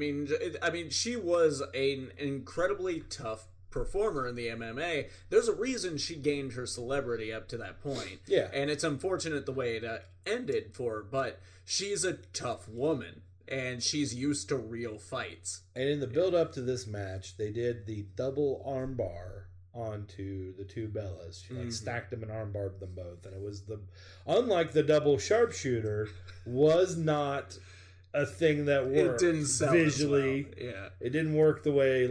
I mean, she was an incredibly tough performer in the MMA. There's a reason she gained her celebrity up to that point. Yeah, and it's unfortunate the way it ended for her, but she's a tough woman. And she's used to real fights. And in the build-up to this match, they did the double armbar onto the two Bellas. She stacked them and armbarred them both. And it was unlike the double sharpshooter, was not a thing that worked. It didn't sell visually. Well. Yeah, it didn't work the way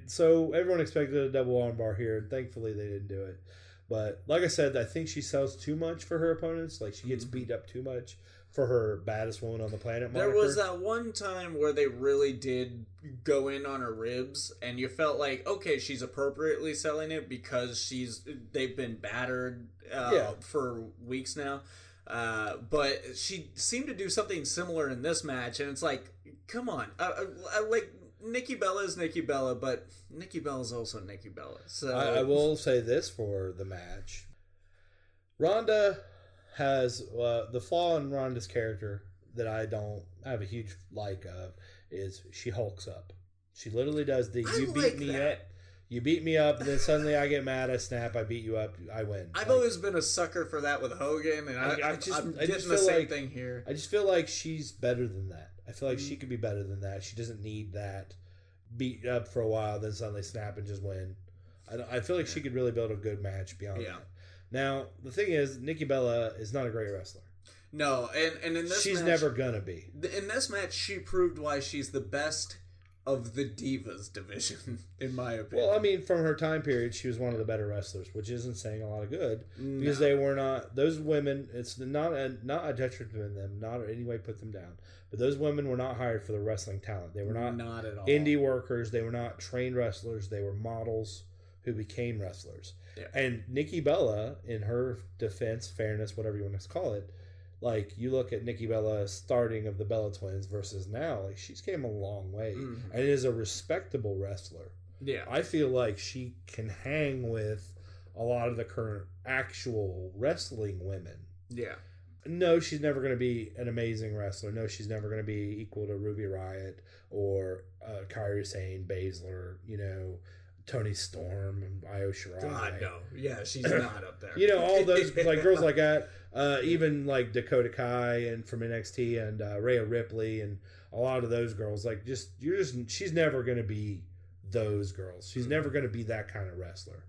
so everyone expected a double armbar here, and thankfully they didn't do it. But like I said, I think she sells too much for her opponents. Like she gets beat up too much for her baddest woman on the planet moniker. There was that one time where they really did go in on her ribs, and you felt like, okay, she's appropriately selling it because they've been battered for weeks now. But she seemed to do something similar in this match, and it's like, come on. Like, Nikki Bella is Nikki Bella, but Nikki Bella is also Nikki Bella. So I will say this for the match. Rhonda has the flaw in Rhonda's character that I don't have a huge like of is she hulks up. She literally does the you beat me up, and then suddenly I get mad, I snap, I beat you up, I win. I've always been a sucker for that with Hogan, and I'm getting the same thing here. I just feel like she's better than that. I feel like she could be better than that. She doesn't need that beat up for a while, then suddenly snap and just win. I feel like she could really build a good match beyond that. Now, the thing is, Nikki Bella is not a great wrestler. No, and in this she's match, never gonna be. In this match, she proved why she's the best of the Divas division, in my opinion. Well, I mean, from her time period, she was one of the better wrestlers, which isn't saying a lot of good, because they were not, those women, it's not a detriment to them, not in any way put them down, but those women were not hired for the wrestling talent. They were not at all indie workers, they were not trained wrestlers, they were models who became wrestlers. Yeah. And Nikki Bella, in her defense, fairness, whatever you want to call it, like, you look at Nikki Bella starting of the Bella Twins versus now, like, she's came a long way and is a respectable wrestler. Yeah. I feel like she can hang with a lot of the current actual wrestling women. Yeah. No, she's never going to be an amazing wrestler. No, she's never going to be equal to Ruby Riott or Kairi Sane, Baszler, Tony Storm and Io Shirai. God, no. Yeah, she's not up there. All those like girls like that. Even like Dakota Kai and from NXT and Rhea Ripley and a lot of those girls. Like, she's never going to be those girls. She's never going to be that kind of wrestler.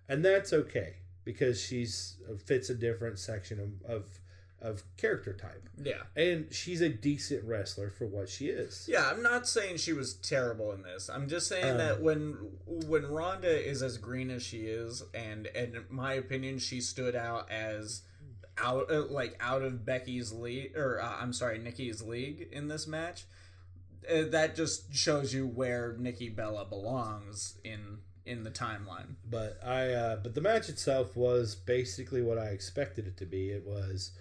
And that's okay because she's fits a different section of character type. Yeah. And she's a decent wrestler for what she is. Yeah, I'm not saying she was terrible in this. I'm just saying that when Rhonda is as green as she is, and in my opinion, she stood out as out of Becky's league, or Nikki's league in this match. That just shows you where Nikki Bella belongs in the timeline. But the match itself was basically what I expected it to be. It was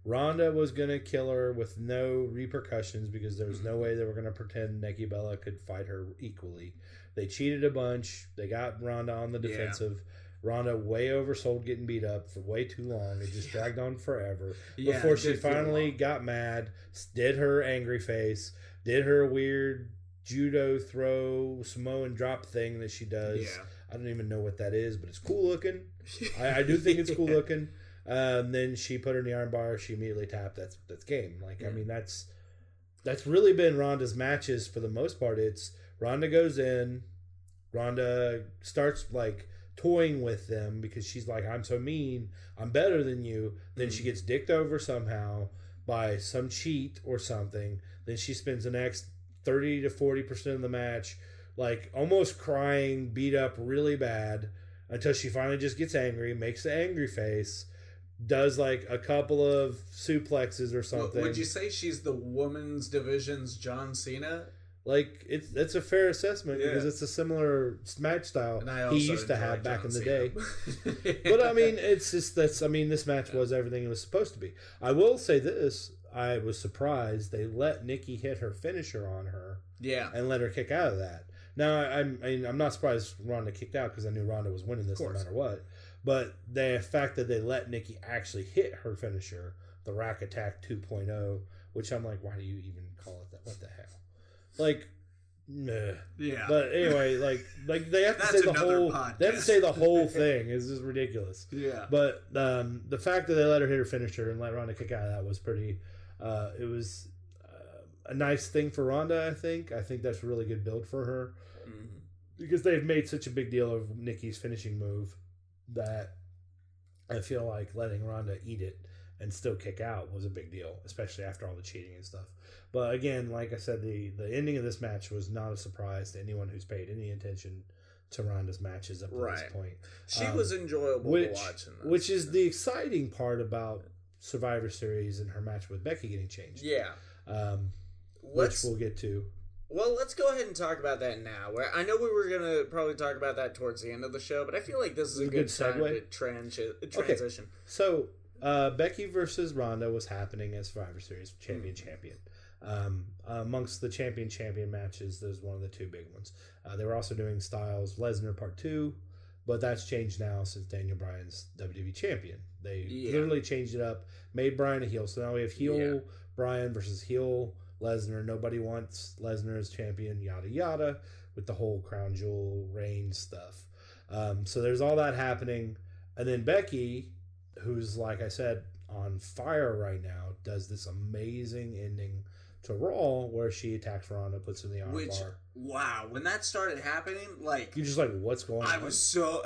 Rhonda was going to kill her with no repercussions because there was no way they were going to pretend Nikki Bella could fight her equally. They cheated a bunch. They got Rhonda on the defensive. Yeah. Rhonda way oversold getting beat up for way too long. It just dragged on forever before she finally got mad, did her angry face, did her weird judo throw Samoan drop thing that she does I don't even know what that is, but it's cool looking. I do think it's cool looking. Then she put her in the arm bar. She immediately tapped. That's game. I mean, that's really been Ronda's matches for the most part. It's Ronda goes in. Ronda starts toying with them because she's like, I'm so mean. I'm better than you. Then she gets dicked over somehow by some cheat or something. Then she spends the next 30 to 40% of the match almost crying, beat up really bad, until she finally just gets angry, makes the angry face, does a couple of suplexes or something. Would you say she's the women's division's John Cena? It's a fair assessment because it's a similar match style he used to have back in the day. But I mean, it's just this match was everything it was supposed to be. I will say this: I was surprised they let Nikki hit her finisher on her, and let her kick out of that. Now, I'm not surprised Ronda kicked out because I knew Ronda was winning this no matter what. But the fact that they let Nikki actually hit her finisher, the Rack Attack 2.0, which I'm like, why do you even call it that? What the hell? Nah. Yeah. But anyway, they have to say the whole. Podcast. They have to say the whole thing. It's just ridiculous. Yeah. But the fact that they let her hit her finisher and let Ronda kick out of that was pretty. It was a nice thing for Ronda. I think that's a really good build for her. Because they've made such a big deal of Nikki's finishing move that I feel like letting Ronda eat it and still kick out was a big deal, especially after all the cheating and stuff. But again, like I said, the ending of this match was not a surprise to anyone who's paid any attention to Ronda's matches up to this point. She was enjoyable to watch. Which is the exciting part about Survivor Series and her match with Becky getting changed. Yeah. Which we'll get to. Well, let's go ahead and talk about that now. I know we were going to probably talk about that towards the end of the show, but I feel like this is a good time to transition. Okay. So, Becky versus Ronda was happening as Survivor Series champion. Amongst the champion matches, there's one of the two big ones. They were also doing Styles Lesnar Part 2, but that's changed now since Daniel Bryan's WWE champion. They literally changed it up, made Bryan a heel. So now we have heel Bryan versus heel Lesnar. Nobody wants Lesnar as champion, yada yada, with the whole crown jewel reign stuff. So there's all that happening. And then Becky, who's, like I said, on fire right now, does this amazing ending to Raw where she attacks Ronda, puts her in the arm bar. Wow, when that started happening, you're just like, what's going on? I was so,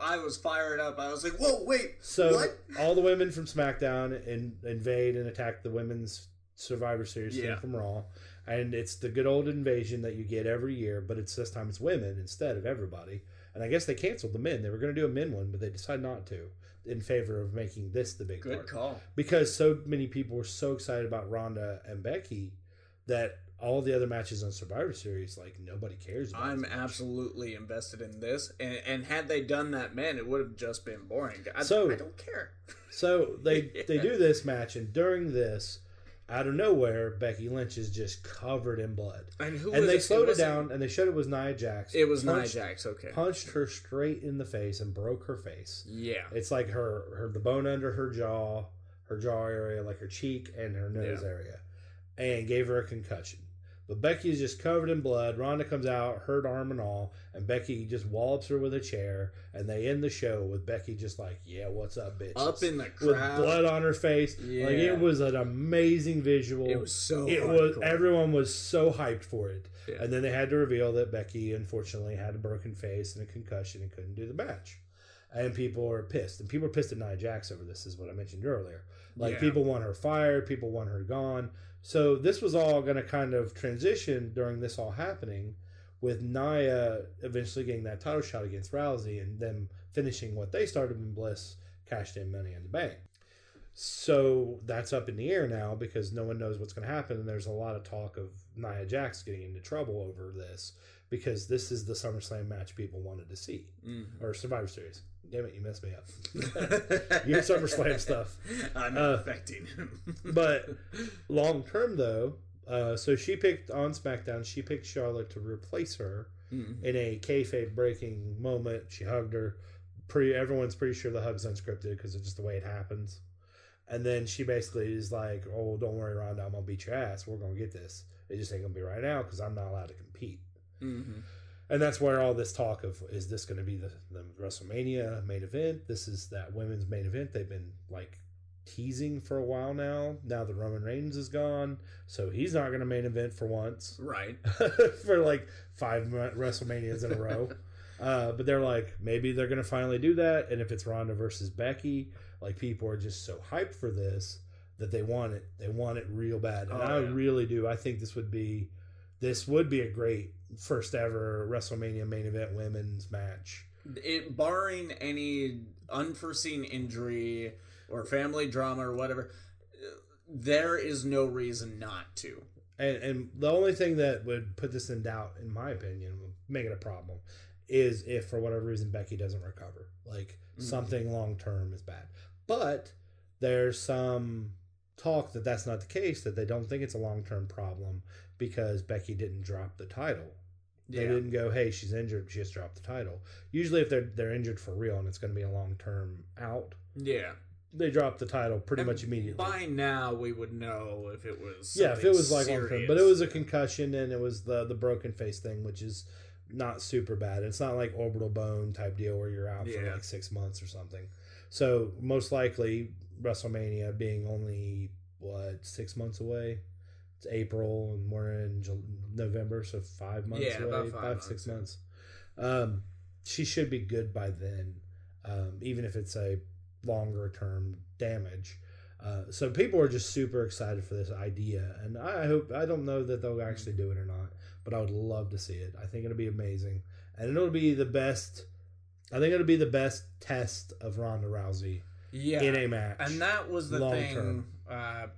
I was fired up. I was like, whoa, wait, so what? All the women from SmackDown invade and attack the women's Survivor Series team from Raw. And it's the good old invasion that you get every year, but this time it's women instead of everybody. And I guess they canceled the men. They were going to do a men one, but they decided not to in favor of making this the big Good call. Because so many people were so excited about Ronda and Becky that all the other matches on Survivor Series, nobody cares about. I'm absolutely invested in this. And had they done that men, it would have just been boring. I don't care. So they do this match, and during this, out of nowhere, Becky Lynch is just covered in blood. And they slowed it down, and they showed it was Nia Jax. It was Nia Jax, okay. Punched her straight in the face and broke her face. Yeah. It's like the bone under her jaw area, like her cheek and her nose area, and gave her a concussion. But Becky is just covered in blood. Ronda comes out, hurt arm and all, and Becky just wallops her with a chair, and they end the show with Becky just like, yeah, what's up, bitch? Up in the crowd. With blood on her face. Yeah. It was an amazing visual. It was so everyone was so hyped for it. Yeah. And then they had to reveal that Becky, unfortunately, had a broken face and a concussion and couldn't do the match. And people are pissed. And people are pissed at Nia Jax over this, is what I mentioned earlier. People want her fired. People want her gone. So this was all going to kind of transition during this all happening, with Nia eventually getting that title shot against Rousey and them finishing what they started when Bliss cashed in Money in the Bank. So that's up in the air now because no one knows what's going to happen. And there's a lot of talk of Nia Jax getting into trouble over this because this is the SummerSlam match people wanted to see. Mm-hmm. Or Survivor Series. Damn it, you messed me up. Your SummerSlam stuff. I'm affecting him. But long term, though, so she picked on SmackDown, she picked Charlotte to replace her in a kayfabe breaking moment. She hugged her. Everyone's pretty sure the hug's unscripted because it's just the way it happens. And then she basically is like, oh, don't worry, Ronda, I'm going to beat your ass. We're going to get this. It just ain't going to be right now because I'm not allowed to compete. Mm-hmm. And that's where all this talk of, is this going to be the WrestleMania main event? This is that women's main event they've been like teasing for a while now. Now that Roman Reigns is gone, so he's not going to main event for once. Right. For like 5 WrestleManias in a row. But they're like, maybe they're going to finally do that. And if it's Ronda versus Becky, like people are just so hyped for this that they want it. They want it real bad. And I really do. I think this would be a great first ever WrestleMania main event women's match. Barring any unforeseen injury or family drama or whatever, there is no reason not to. And the only thing that would put this in doubt, in my opinion, make it a problem, is if for whatever reason Becky doesn't recover. Like something long term is bad. But there's some talk that that's not the case, that they don't think it's a long term problem because Becky didn't drop the title. They didn't go, hey, she's injured, she just dropped the title. Usually if they're injured for real and it's going to be a long term out, they drop the title pretty much immediately. By now we would know if it was if it was like serious. long term. But it was a concussion and it was the broken face thing, which is not super bad. It's not like orbital bone type deal where you're out for like 6 months or something. So most likely WrestleMania being only 6 months away. It's April and we're in November, so 5 months away. About 6 months. She should be good by then, even if it's a longer term damage. So people are just super excited for this idea, and I don't know that they'll actually do it or not, but I would love to see it. I think it'll be amazing, and it'll be the best. I think it'll be the best test of Ronda Rousey in a match. And that was the thing.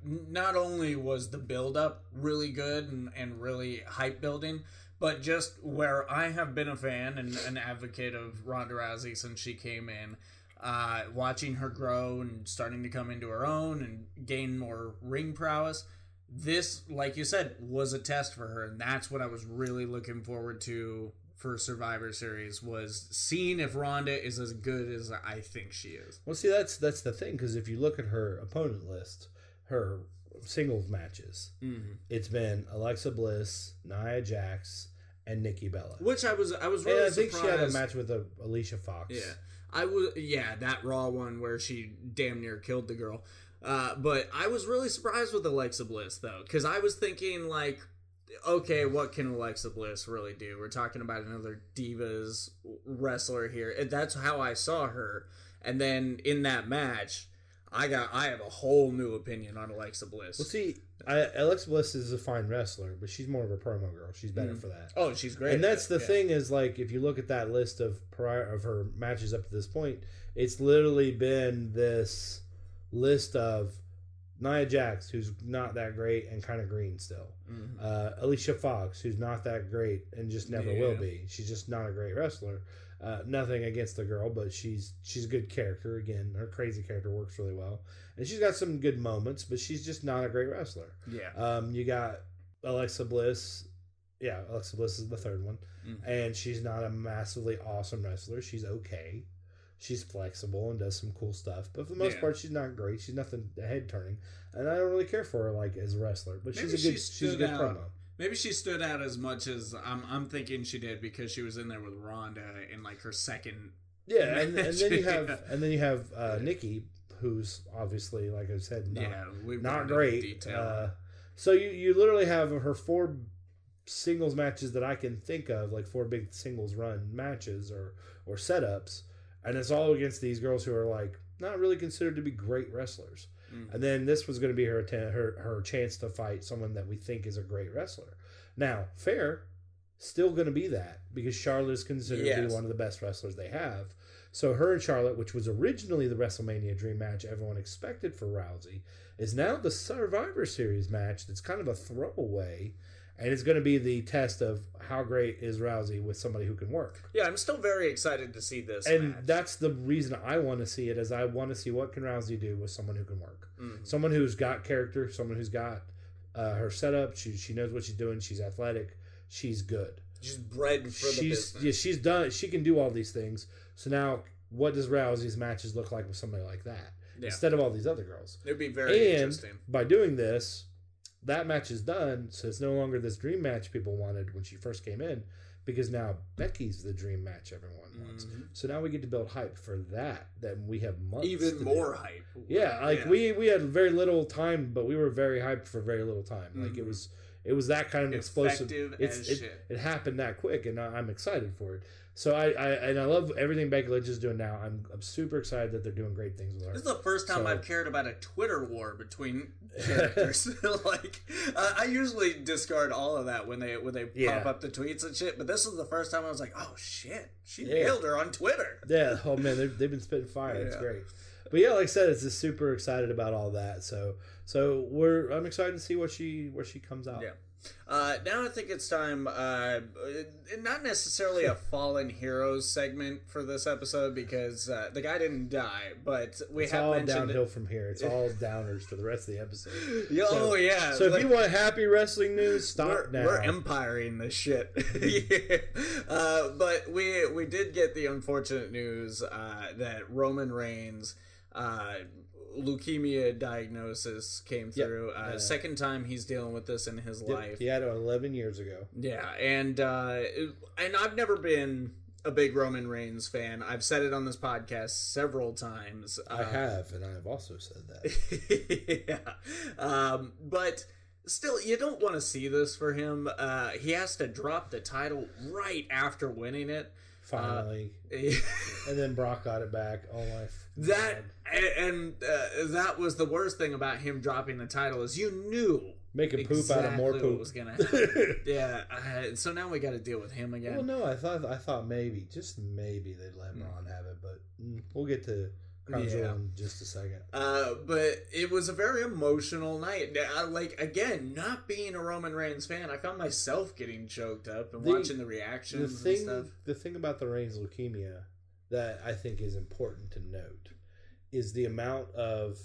Not only was the build-up really good and really hype building, but just where I have been a fan and an advocate of Ronda Rousey since she came in, watching her grow and starting to come into her own and gain more ring prowess. This, like you said, was a test for her, and that's what I was really looking forward to for Survivor Series, was seeing if Ronda is as good as I think she is. Well, see, that's the thing, because if you look at her opponent list, her singles matches, it's been Alexa Bliss, Nia Jax, and Nikki Bella. Which I was really surprised. I think surprised. She had a match with Alicia Fox. That Raw one where she damn near killed the girl. But I was really surprised with Alexa Bliss, though, because I was thinking, like, okay, what can Alexa Bliss really do? We're talking about another Divas wrestler here. And that's how I saw her. And then in that match, I have a whole new opinion on Alexa Bliss. Well, see, Alexa Bliss is a fine wrestler, but she's more of a promo girl. She's better for that. Oh, she's great. And that's the thing is, like, if you look at that list of her matches up to this point, it's literally been this list of Nia Jax, who's not that great and kind of green still. Alicia Fox, who's not that great and just never will be. She's just not a great wrestler. Nothing against the girl, but she's a good character. Again, her crazy character works really well. And she's got some good moments, but she's just not a great wrestler. You got Alexa Bliss. Yeah, Alexa Bliss is the third one. And she's not a massively awesome wrestler. She's okay. She's flexible and does some cool stuff, but for the most part, she's not great. She's nothing head turning, and I don't really care for her like as a wrestler. But she's a good promo. Maybe she stood out as much as I'm thinking she did because she was in there with Ronda in like her second. Yeah, and then you have Nikki, who's obviously, like I said, not great. So you literally have her 4 singles matches that I can think of, like 4 big singles run matches or setups. And it's all against these girls who are like not really considered to be great wrestlers. And then this was going to be her chance to fight someone that we think is a great wrestler. Now, fair, still going to be that because Charlotte is considered to be one of the best wrestlers they have. So her and Charlotte, which was originally the WrestleMania dream match everyone expected for Rousey, is now the Survivor Series match that's kind of a throwaway. And it's going to be the test of how great is Rousey with somebody who can work. Yeah, I'm still very excited to see this and match. That's the reason I want to see it, is I want to see what can Rousey do with someone who can work. Someone who's got character, someone who's got her setup. She knows what she's doing. She's athletic. She's good. She's bred for the business. Yeah, she's done. She can do all these things. So now, what does Rousey's matches look like with somebody like that? Instead of all these other girls? It would be very interesting. By doing this, that match is done, so it's no longer this dream match people wanted when she first came in, because now Becky's the dream match everyone wants. So now we get to build hype for that. Then we have months. Even more hype. Yeah, like we had very little time, but we were very hyped for very little time. Like it was that kind of explosive. It happened that quick, and I'm excited for it. So I love everything Becky Lynch is doing now. I'm super excited that they're doing great things with her. This is the first time I've cared about a Twitter war between characters. Like I usually discard all of that when they pop up the tweets and shit. But this is the first time I was like, oh shit, she nailed her on Twitter. Yeah. Oh man, they've been spitting fire. It's great. But yeah, like I said, it's just super excited about all that. So I'm excited to see what she comes out. Yeah. Now I think it's time, not necessarily a fallen heroes segment for this episode because the guy didn't die, but it's have all mentioned downhill from here. It's all downers for the rest of the episode. Yeah. So if you want happy wrestling news, stop now. We're empiring this shit. But we did get the unfortunate news that Roman Reigns leukemia diagnosis came through. Second time he's dealing with this in his life. He had it 11 years ago. Yeah, and I've never been a big Roman Reigns fan. I've said it on this podcast several times. I have, and I have also said that. But still, you don't want to see this for him. He has to drop the title right after winning it. Finally. And then Brock got it back. Oh my that that was the worst thing about him dropping the title is you knew making poop out of more poop was gonna happen. So now we got to deal with him again. Well, no, I thought maybe they'd let Ron have it, but we'll get to Crown Jewel in just a second. But it was a very emotional night. Like again, not being a Roman Reigns fan, I found myself getting choked up and watching the reactions and stuff. The thing about the Reigns leukemia that I think is important to note is the amount of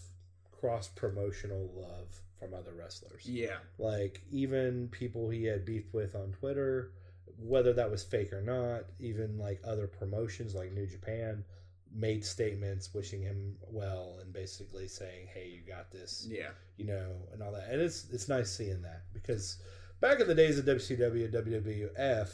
cross-promotional love from other wrestlers. Yeah. Like, even people he had beef with on Twitter, whether that was fake or not, even, like, other promotions like New Japan made statements wishing him well and basically saying, hey, you got this. Yeah. You know, and all that. And it's nice seeing that because back in the days of WCW and WWF,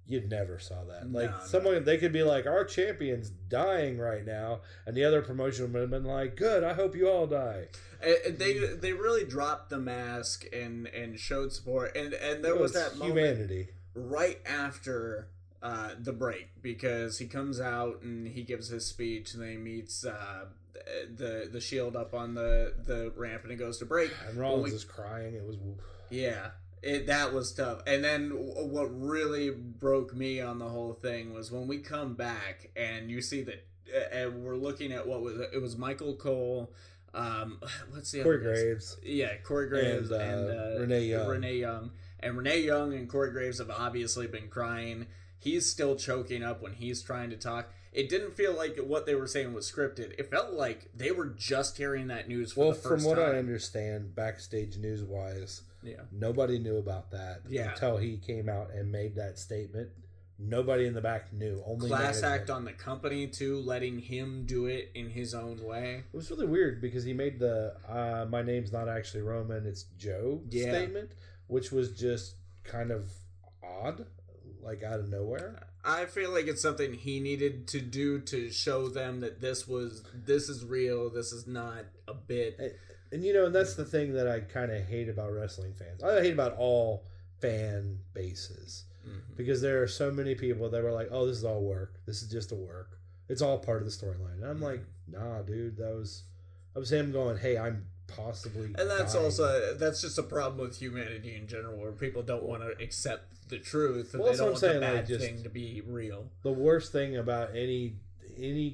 you never saw that. Like, they could be like, our champion's dying right now, and the other promotion would have been like, good, I hope you all die. They really dropped the mask and showed support, and there was that humanity moment right after the break, because he comes out and he gives his speech, and then he meets the Shield up on the ramp, and it goes to break. And Rollins is crying. It was... Yeah. That was tough. And then what really broke me on the whole thing was when we come back and you see that and we're looking at what was it? It was Michael Cole, what's the other Corey Graves. Yeah, Corey Graves and Renee Young. And Renee Young and Corey Graves have obviously been crying. He's still choking up when he's trying to talk. It didn't feel like what they were saying was scripted. It felt like they were just hearing that news for the first time. Well, from what I understand, backstage news-wise, nobody knew about that until he came out and made that statement. Nobody in the back knew. Only class act on the company, too, letting him do it in his own way. It was really weird because he made the my name's not actually Roman, it's Joe statement, which was just kind of odd, like out of nowhere. I feel like it's something he needed to do to show them that this is real, this is not a bit. And you know, and that's the thing that I kind of hate about wrestling fans. I hate about all fan bases. Mm-hmm. Because there are so many people that were like, oh, this is all work. This is just a work. It's all part of the storyline. And I'm like, nah, dude, that was him going, hey, I'm possibly And that's dying. that's just a problem with humanity in general, where people don't want to accept the truth, and well, they don't want saying, the bad like, just thing to be real. The worst thing about any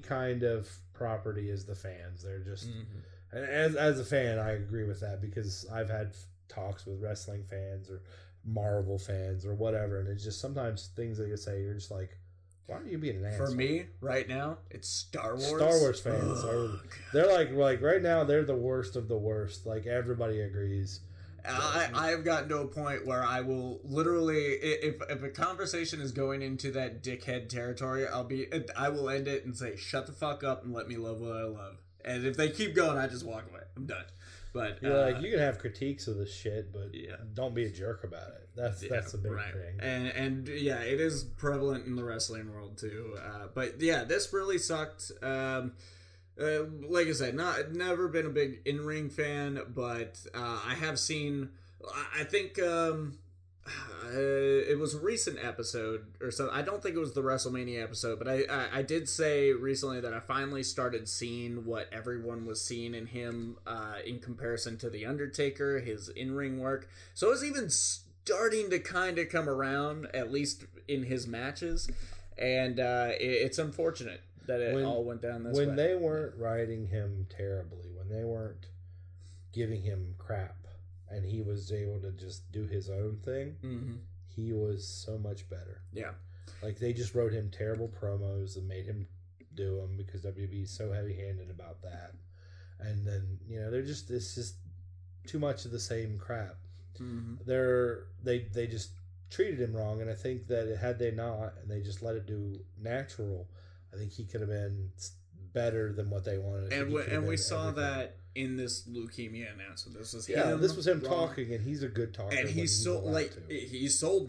kind of property is the fans. They're just and as a fan, I agree with that, because I've had talks with wrestling fans or Marvel fans or whatever, and it's just sometimes things that you say, you're just like, why are you being an asshole? For me, right now, it's Star Wars. Star Wars fans they're like right now they're the worst of the worst. Like, everybody agrees. I've gotten to a point where I will literally, if a conversation is going into that dickhead territory, I will end it and say, shut the fuck up and let me love what I love. And if they keep going, I just walk away. I'm done. But you can have critiques of this shit, but don't be a jerk about it. That's the big thing. And yeah, it is prevalent in the wrestling world too. But yeah, this really sucked. Like I said, never been a big in-ring fan, but I have seen. I think it was a recent episode or so. I don't think it was the WrestleMania episode, but I did say recently that I finally started seeing what everyone was seeing in him in comparison to The Undertaker, his in-ring work. So it was even starting to kind of come around, at least in his matches, and it's unfortunate that it all went down this way. When they weren't writing him terribly, when they weren't giving him crap, and he was able to just do his own thing, he was so much better. Yeah. Like, they just wrote him terrible promos and made him do them because WWE is so heavy-handed about that. And then, it's just too much of the same crap. They just treated him wrong, and I think that had they not, and they just let it do natural, I think he could have been better than what they wanted. And we saw that in this leukemia announcement. This was this was him talking, and he's a good talker. And he sold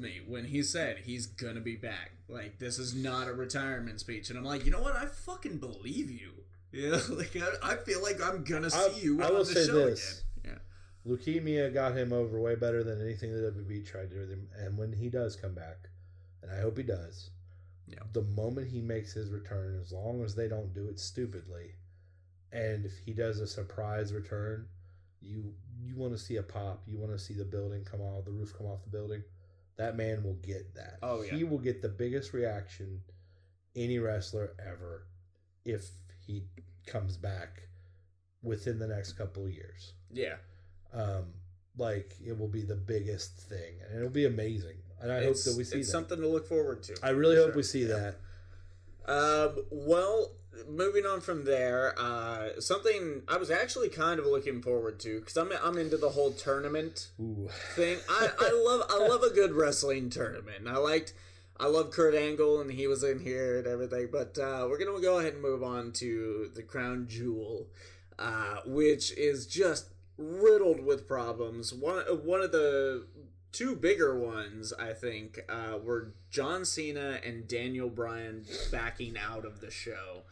me when he said he's gonna be back. Like, this is not a retirement speech, and I'm like, you know what? I fucking believe you. Yeah, like I feel like I'm gonna see you on the show again. Yeah. Leukemia got him over way better than anything the WWE tried to do with him. And when he does come back, and I hope he does, the moment he makes his return, as long as they don't do it stupidly, and if he does a surprise return, you want to see a pop. You want to see the building come off, the roof come off the building. That man will get that. Oh, yeah. He will get the biggest reaction any wrestler ever if he comes back within the next couple of years. Yeah. Like, it will be the biggest thing, and it'll be amazing. And I hope that we see that. It's something to look forward to. I really hope we see that. Well, moving on from there, something I was actually kind of looking forward to, because I'm into the whole tournament thing. I love a good wrestling tournament. I love Kurt Angle, and he was in here and everything. But we're gonna go ahead and move on to the Crown Jewel, which is just riddled with problems. One of the two bigger ones, I think, were John Cena and Daniel Bryan backing out of the show.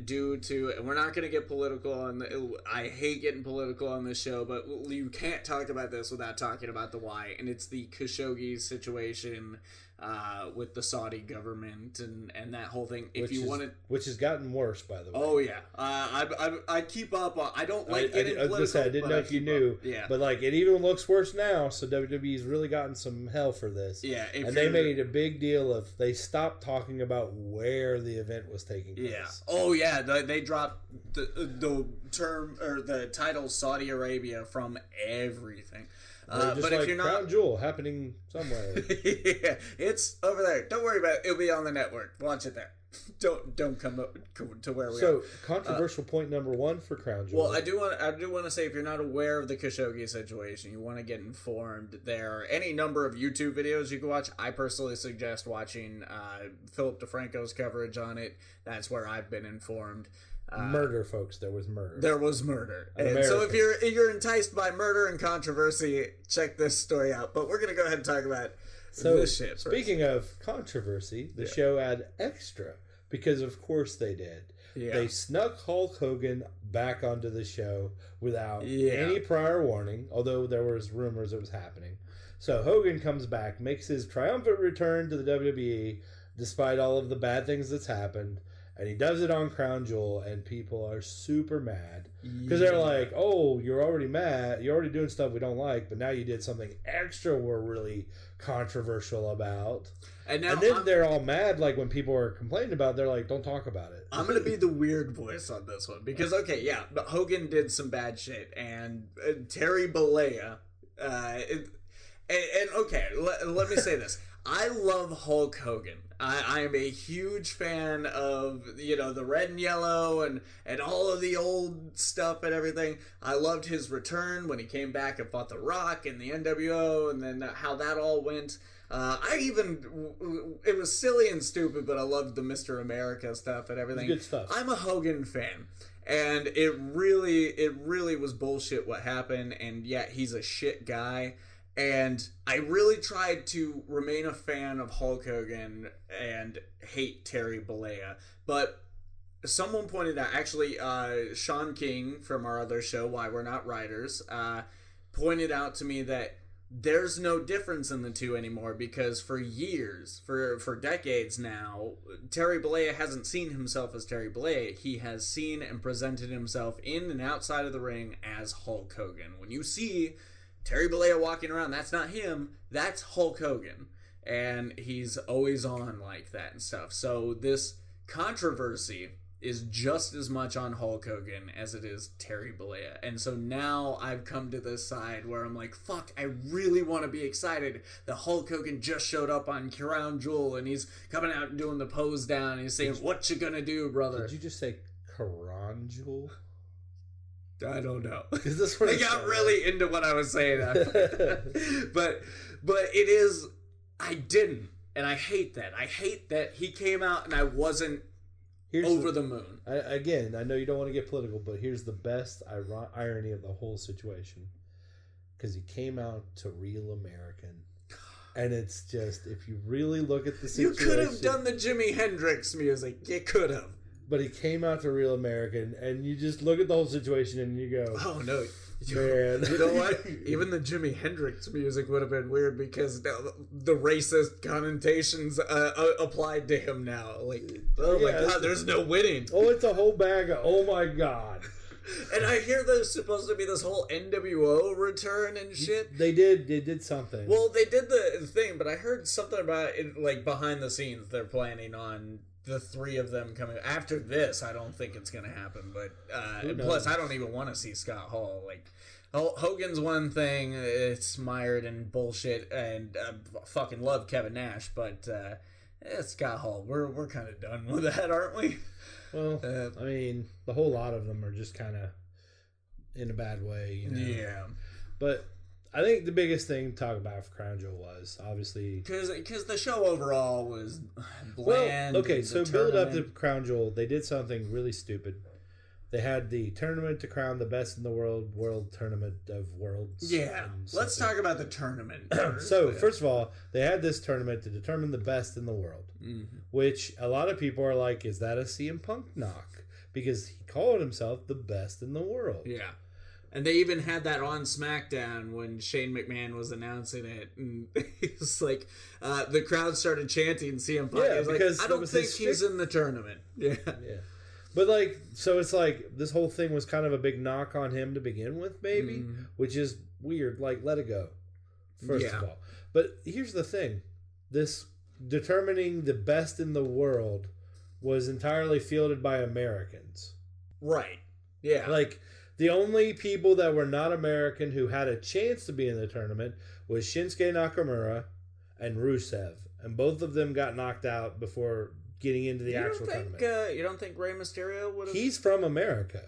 Due to, and we're not going to get political on I hate getting political on this show, but you can't talk about this without talking about the why, and it's the Khashoggi situation with the Saudi government and that whole thing. Which has gotten worse, by the way. Oh yeah, I keep up on. I don't like getting political. I didn't know if you knew. Yeah, but like, it even looks worse now. So WWE's really gotten some hell for this. Yeah, and they made a big deal of, they stopped talking about where the event was taking place. Yeah. Oh yeah, they dropped the term or the title Saudi Arabia from everything. But like, if you're not, Crown Jewel happening somewhere. Yeah, it's over there. Don't worry about it. It'll be on the network. Watch it there. Don't come up to where we are. So, controversial point number one for Crown Jewel. Well, I do want to say, if you're not aware of the Khashoggi situation, you want to get informed. There are any number of YouTube videos you can watch. I personally suggest watching Philip DeFranco's coverage on it. That's where I've been informed. Murder, folks. There was murder. There was murder. And so if you're enticed by murder and controversy, check this story out. But we're going to go ahead and talk about this shit first. Speaking of controversy, the show had extra, because of course they did. Yeah. They snuck Hulk Hogan back onto the show without any prior warning, although there was rumors it was happening. So Hogan comes back, makes his triumphant return to the WWE, despite all of the bad things that's happened. And he does it on Crown Jewel, and people are super mad. Because they're like, oh, you're already mad. You're already doing stuff we don't like, but now you did something extra we're really controversial about. And then they're all mad, like, when people are complaining about it, they're like, don't talk about it. I'm going to be the weird voice on this one. Because, but Hogan did some bad shit. And Terry Bollea, let me say this. I love Hulk Hogan. I am a huge fan of, the red and yellow and all of the old stuff and everything. I loved his return when he came back and fought The Rock and the NWO, and then how that all went. It was silly and stupid, but I loved the Mr. America stuff and everything. Good stuff. I'm a Hogan fan. And it really was bullshit what happened, and yet he's a shit guy. And I really tried to remain a fan of Hulk Hogan and hate Terry Bollea. But someone pointed out, actually, Sean King from our other show, Why We're Not Writers, pointed out to me that there's no difference in the two anymore, because for years, for decades now, Terry Bollea hasn't seen himself as Terry Bollea. He has seen and presented himself in and outside of the ring as Hulk Hogan. When you see Terry Bollea walking around, that's not him, that's Hulk Hogan. And he's always on like that and stuff. So this controversy is just as much on Hulk Hogan as it is Terry Bollea. And so now I've come to this side where I'm like, fuck, I really want to be excited that Hulk Hogan just showed up on Crown Jewel and he's coming out and doing the pose down and he's saying, what you gonna do, brother? Did you just say Crown Jewel? I don't know. Is this what I got really into what I was saying. but it is, I didn't. And I hate that. I hate that he came out and I wasn't over the moon. Again, I know you don't want to get political, but here's the best irony of the whole situation. Because he came out to Real American. And it's just, if you really look at the situation... You could have done the Jimi Hendrix music. You could have. But he came out to Real American, and you just look at the whole situation and you go... Oh, no. Man. You know what? Even the Jimi Hendrix music would have been weird because the racist connotations applied to him now. Like, oh my god, there's no winning. Oh, it's a whole bag of, oh my god. And I hear there's supposed to be this whole NWO return and shit. They did something. Well, they did the thing, but I heard something about it, like, behind the scenes. They're planning on the three of them coming after this. I don't think it's gonna happen, but plus I don't even want to see Scott Hall. Like, Hogan's one thing, it's mired in bullshit, and fucking love Kevin Nash, but Scott Hall, we're kind of done with that, aren't we? Well, I mean, the whole lot of them are just kind of in a bad way, you know. Yeah, but I think the biggest thing to talk about for Crown Jewel was obviously because the show overall was bland. Well, okay, so build up to Crown Jewel. They did something really stupid. They had the tournament to crown the best in the world tournament of worlds. Yeah, let's talk about the tournament. First of all, they had this tournament to determine the best in the world, which a lot of people are like, is that a CM Punk knock? Because he called himself the best in the world. Yeah. And they even had that on SmackDown when Shane McMahon was announcing it. And it's like, the crowd started chanting CM Punk. Yeah, because I don't think he's in the tournament. Yeah. But, like, so it's like this whole thing was kind of a big knock on him to begin with, maybe, which is weird. Like, let it go, first of all. But here's the thing. This determining the best in the world was entirely fielded by Americans. Right. Yeah. Like, the only people that were not American who had a chance to be in the tournament was Shinsuke Nakamura and Rusev. And both of them got knocked out before getting into the actual tournament. You don't think Rey Mysterio would have... He's from America.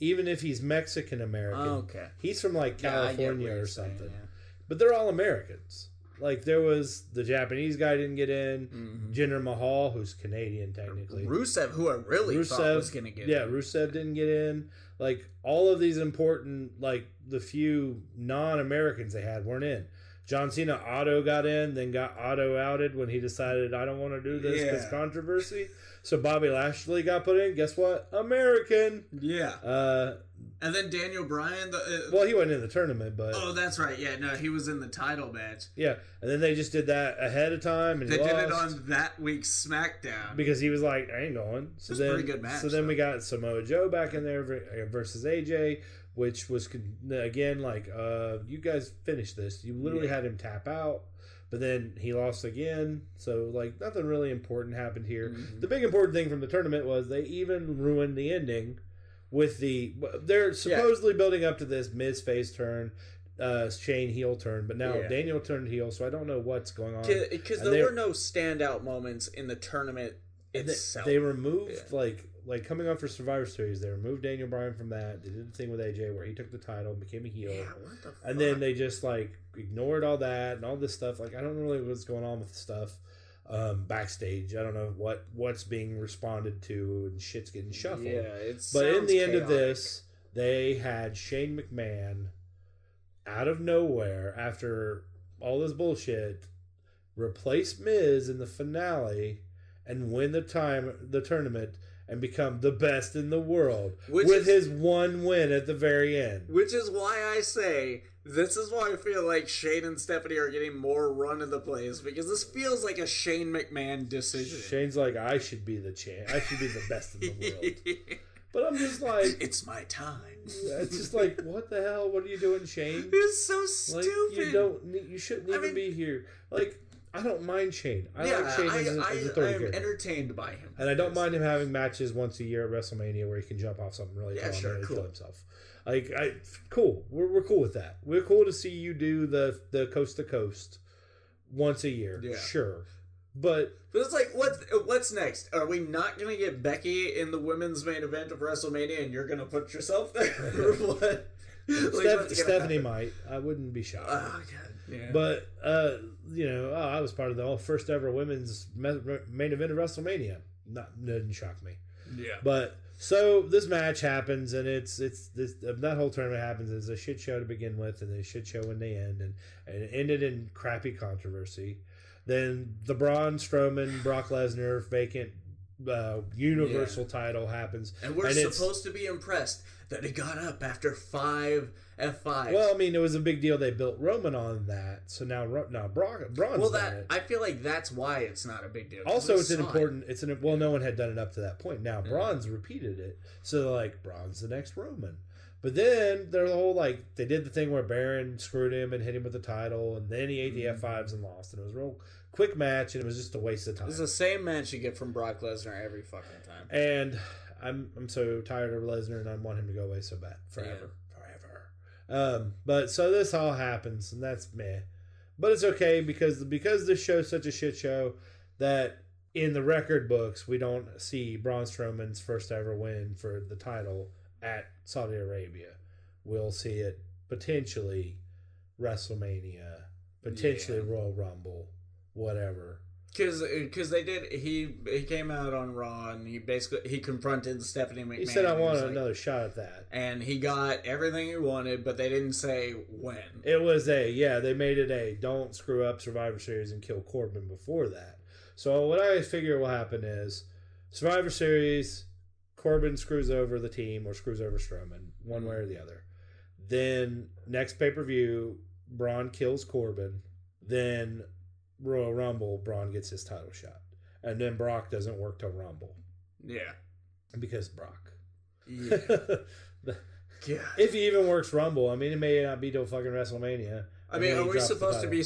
Even if he's Mexican-American. Oh, okay. He's from, like, California or something. Saying, yeah. But they're all Americans. Like, there was... The Japanese guy didn't get in. Jinder Mahal, who's Canadian, technically. Rusev, who I really thought was going to get in. Yeah, Rusev didn't get in. Like, all of these important... Like, the few non-Americans they had weren't in. John Cena got in, then got outed when he decided, I don't want to do this because controversy. So Bobby Lashley got put in. Guess what? American. Yeah. And then Daniel Bryan. Well, he wasn't in the tournament, but... Oh, that's right. Yeah, no, he was in the title match. Yeah, and then they just did that ahead of time, and they did it on that week's SmackDown. Because he was like, I ain't going. So it was a pretty good match. So then we got Samoa Joe back in there versus AJ, which was, again, like, you guys finished this. You literally had him tap out, but then he lost again. So, like, nothing really important happened here. The big important thing from the tournament was they even ruined the ending with they're supposedly building up to this Miz face turn, Shane heel turn, but now Daniel turned heel, so I don't know what's going on. Because there were no standout moments in the tournament itself. They removed, like coming up for Survivor Series, they removed Daniel Bryan from that. They did the thing with AJ where he took the title and became a heel. Yeah, what the fuck? And then they just, like, ignored all that and all this stuff. Like, I don't know really what's going on with the stuff. backstage. I don't know what's being responded to, and shit's getting shuffled. Yeah, but in the end of this, they had Shane McMahon out of nowhere after all this bullshit replace Miz in the finale and win the tournament and become the best in the world with his one win at the very end. Which is why I say, this is why I feel like Shane and Stephanie are getting more run of the place, because this feels like a Shane McMahon decision. Shane's like, I should be the champ. I should be the best in the world. But I'm just like... It's my time. It's just like, what the hell? What are you doing, Shane? It's so stupid. You shouldn't even be here. Like, I don't mind Shane. I like Shane as a third character. I'm entertained by him. And I don't mind him having matches once a year at WrestleMania where he can jump off something really tall and kill himself. Like, cool. We're cool with that. We're cool to see you do the coast to coast once a year. Yeah. Sure. But it's like, what's next? Are we not going to get Becky in the women's main event of WrestleMania and you're going to put yourself there? Or what? Stephanie might. I wouldn't be shocked. Oh, God. Yeah. But, I was part of the first ever women's main event of WrestleMania. Didn't shock me. Yeah. But, so this match happens, and it's that whole tournament happens. It's a shit show to begin with, and a shit show when they end, and it ended in crappy controversy. Then the Braun Strowman, Brock Lesnar vacant Universal title happens. And we're supposed to be impressed that it got up after 5 F5s. Well, I mean, it was a big deal. They built Roman on that. So now Braun's done it. I feel like that's why it's not a big deal. Also, no one had done it up to that point. Now Braun's repeated it. So like, Braun's the next Roman. But then there's the whole, like, they did the thing where Baron screwed him and hit him with the title, and then he ate the F5s and lost. And it was a real quick match, and it was just a waste of time. It's the same match you get from Brock Lesnar every fucking time. And I'm so tired of Lesnar, and I want him to go away so bad. Forever. But so this all happens, and that's meh. But it's okay, because this show's such a shit show that in the record books, we don't see Braun Strowman's first ever win for the title at Saudi Arabia. We'll see it potentially WrestleMania, potentially Royal Rumble, whatever. Because they did, he came out on Raw and he confronted Stephanie McMahon. He said, I want another shot at that. And he got everything he wanted, but they didn't say when. It was they made it don't screw up Survivor Series and kill Corbin before that. So what I figure will happen is Survivor Series, Corbin screws over the team or screws over Strowman, one way or the other. Then next pay-per-view, Braun kills Corbin. Then Royal Rumble, Braun gets his title shot. And then Brock doesn't work till Rumble. Yeah. Because Brock. Yeah. If he even works Rumble, I mean, it may not be till fucking WrestleMania. I mean, are we supposed to be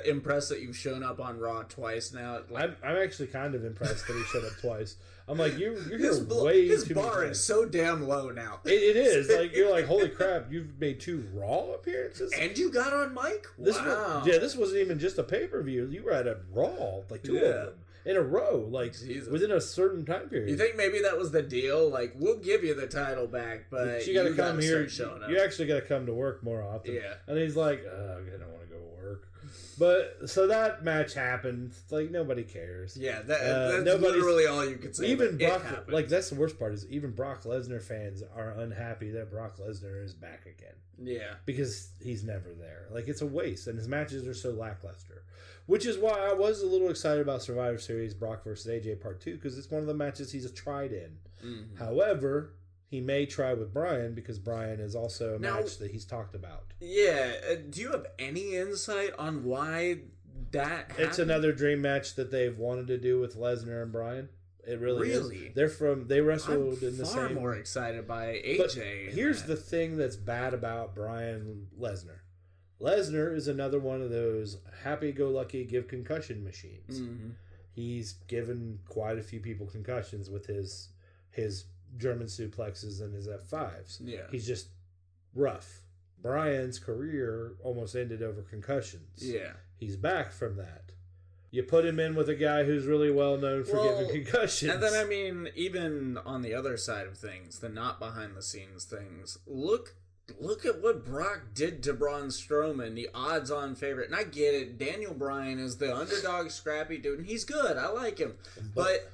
impressed that you've shown up on Raw twice now? I'm actually kind of impressed that he showed up twice. I'm like, you're here way his too bar is so damn low now. It is. Like, you're like, holy crap, you've made 2 Raw appearances? And you got on mic? Wow. This wasn't even just a pay-per-view. You were at a Raw, like 2 of them. In a row, like, within a certain time period. You think maybe that was the deal? Like, we'll give you the title back, but you gotta come here. You actually gotta come to work more often. Yeah. And he's like, I don't want to go to work. But, so that match happened. Like, nobody cares. Yeah, that's literally all you could say. Even Brock, like, that's the worst part, is even Brock Lesnar fans are unhappy that Brock Lesnar is back again. Yeah. Because he's never there. Like, it's a waste, and his matches are so lackluster. Which is why I was a little excited about Survivor Series Brock versus AJ Part 2, because it's one of the matches he's tried in. Mm-hmm. However, he may try with Bryan, because Bryan is also a match that he's talked about. Yeah. Do you have any insight on why that happened? It's another dream match that they've wanted to do with Lesnar and Bryan. It really is. They wrestled in the same. I'm far more excited by AJ. But here's the thing that's bad about Bryan Lesnar. Lesnar is another one of those happy-go-lucky give concussion machines. Mm-hmm. He's given quite a few people concussions with his German suplexes and his F5s. Yeah. He's just rough. Bryan's career almost ended over concussions. Yeah. He's back from that. You put him in with a guy who's really well known for giving concussions. And then, I mean, even on the other side of things, the not behind-the-scenes things, look look at what Brock did to Braun Strowman, the odds-on favorite. And I get it. Daniel Bryan is the underdog, scrappy dude, and he's good. I like him. But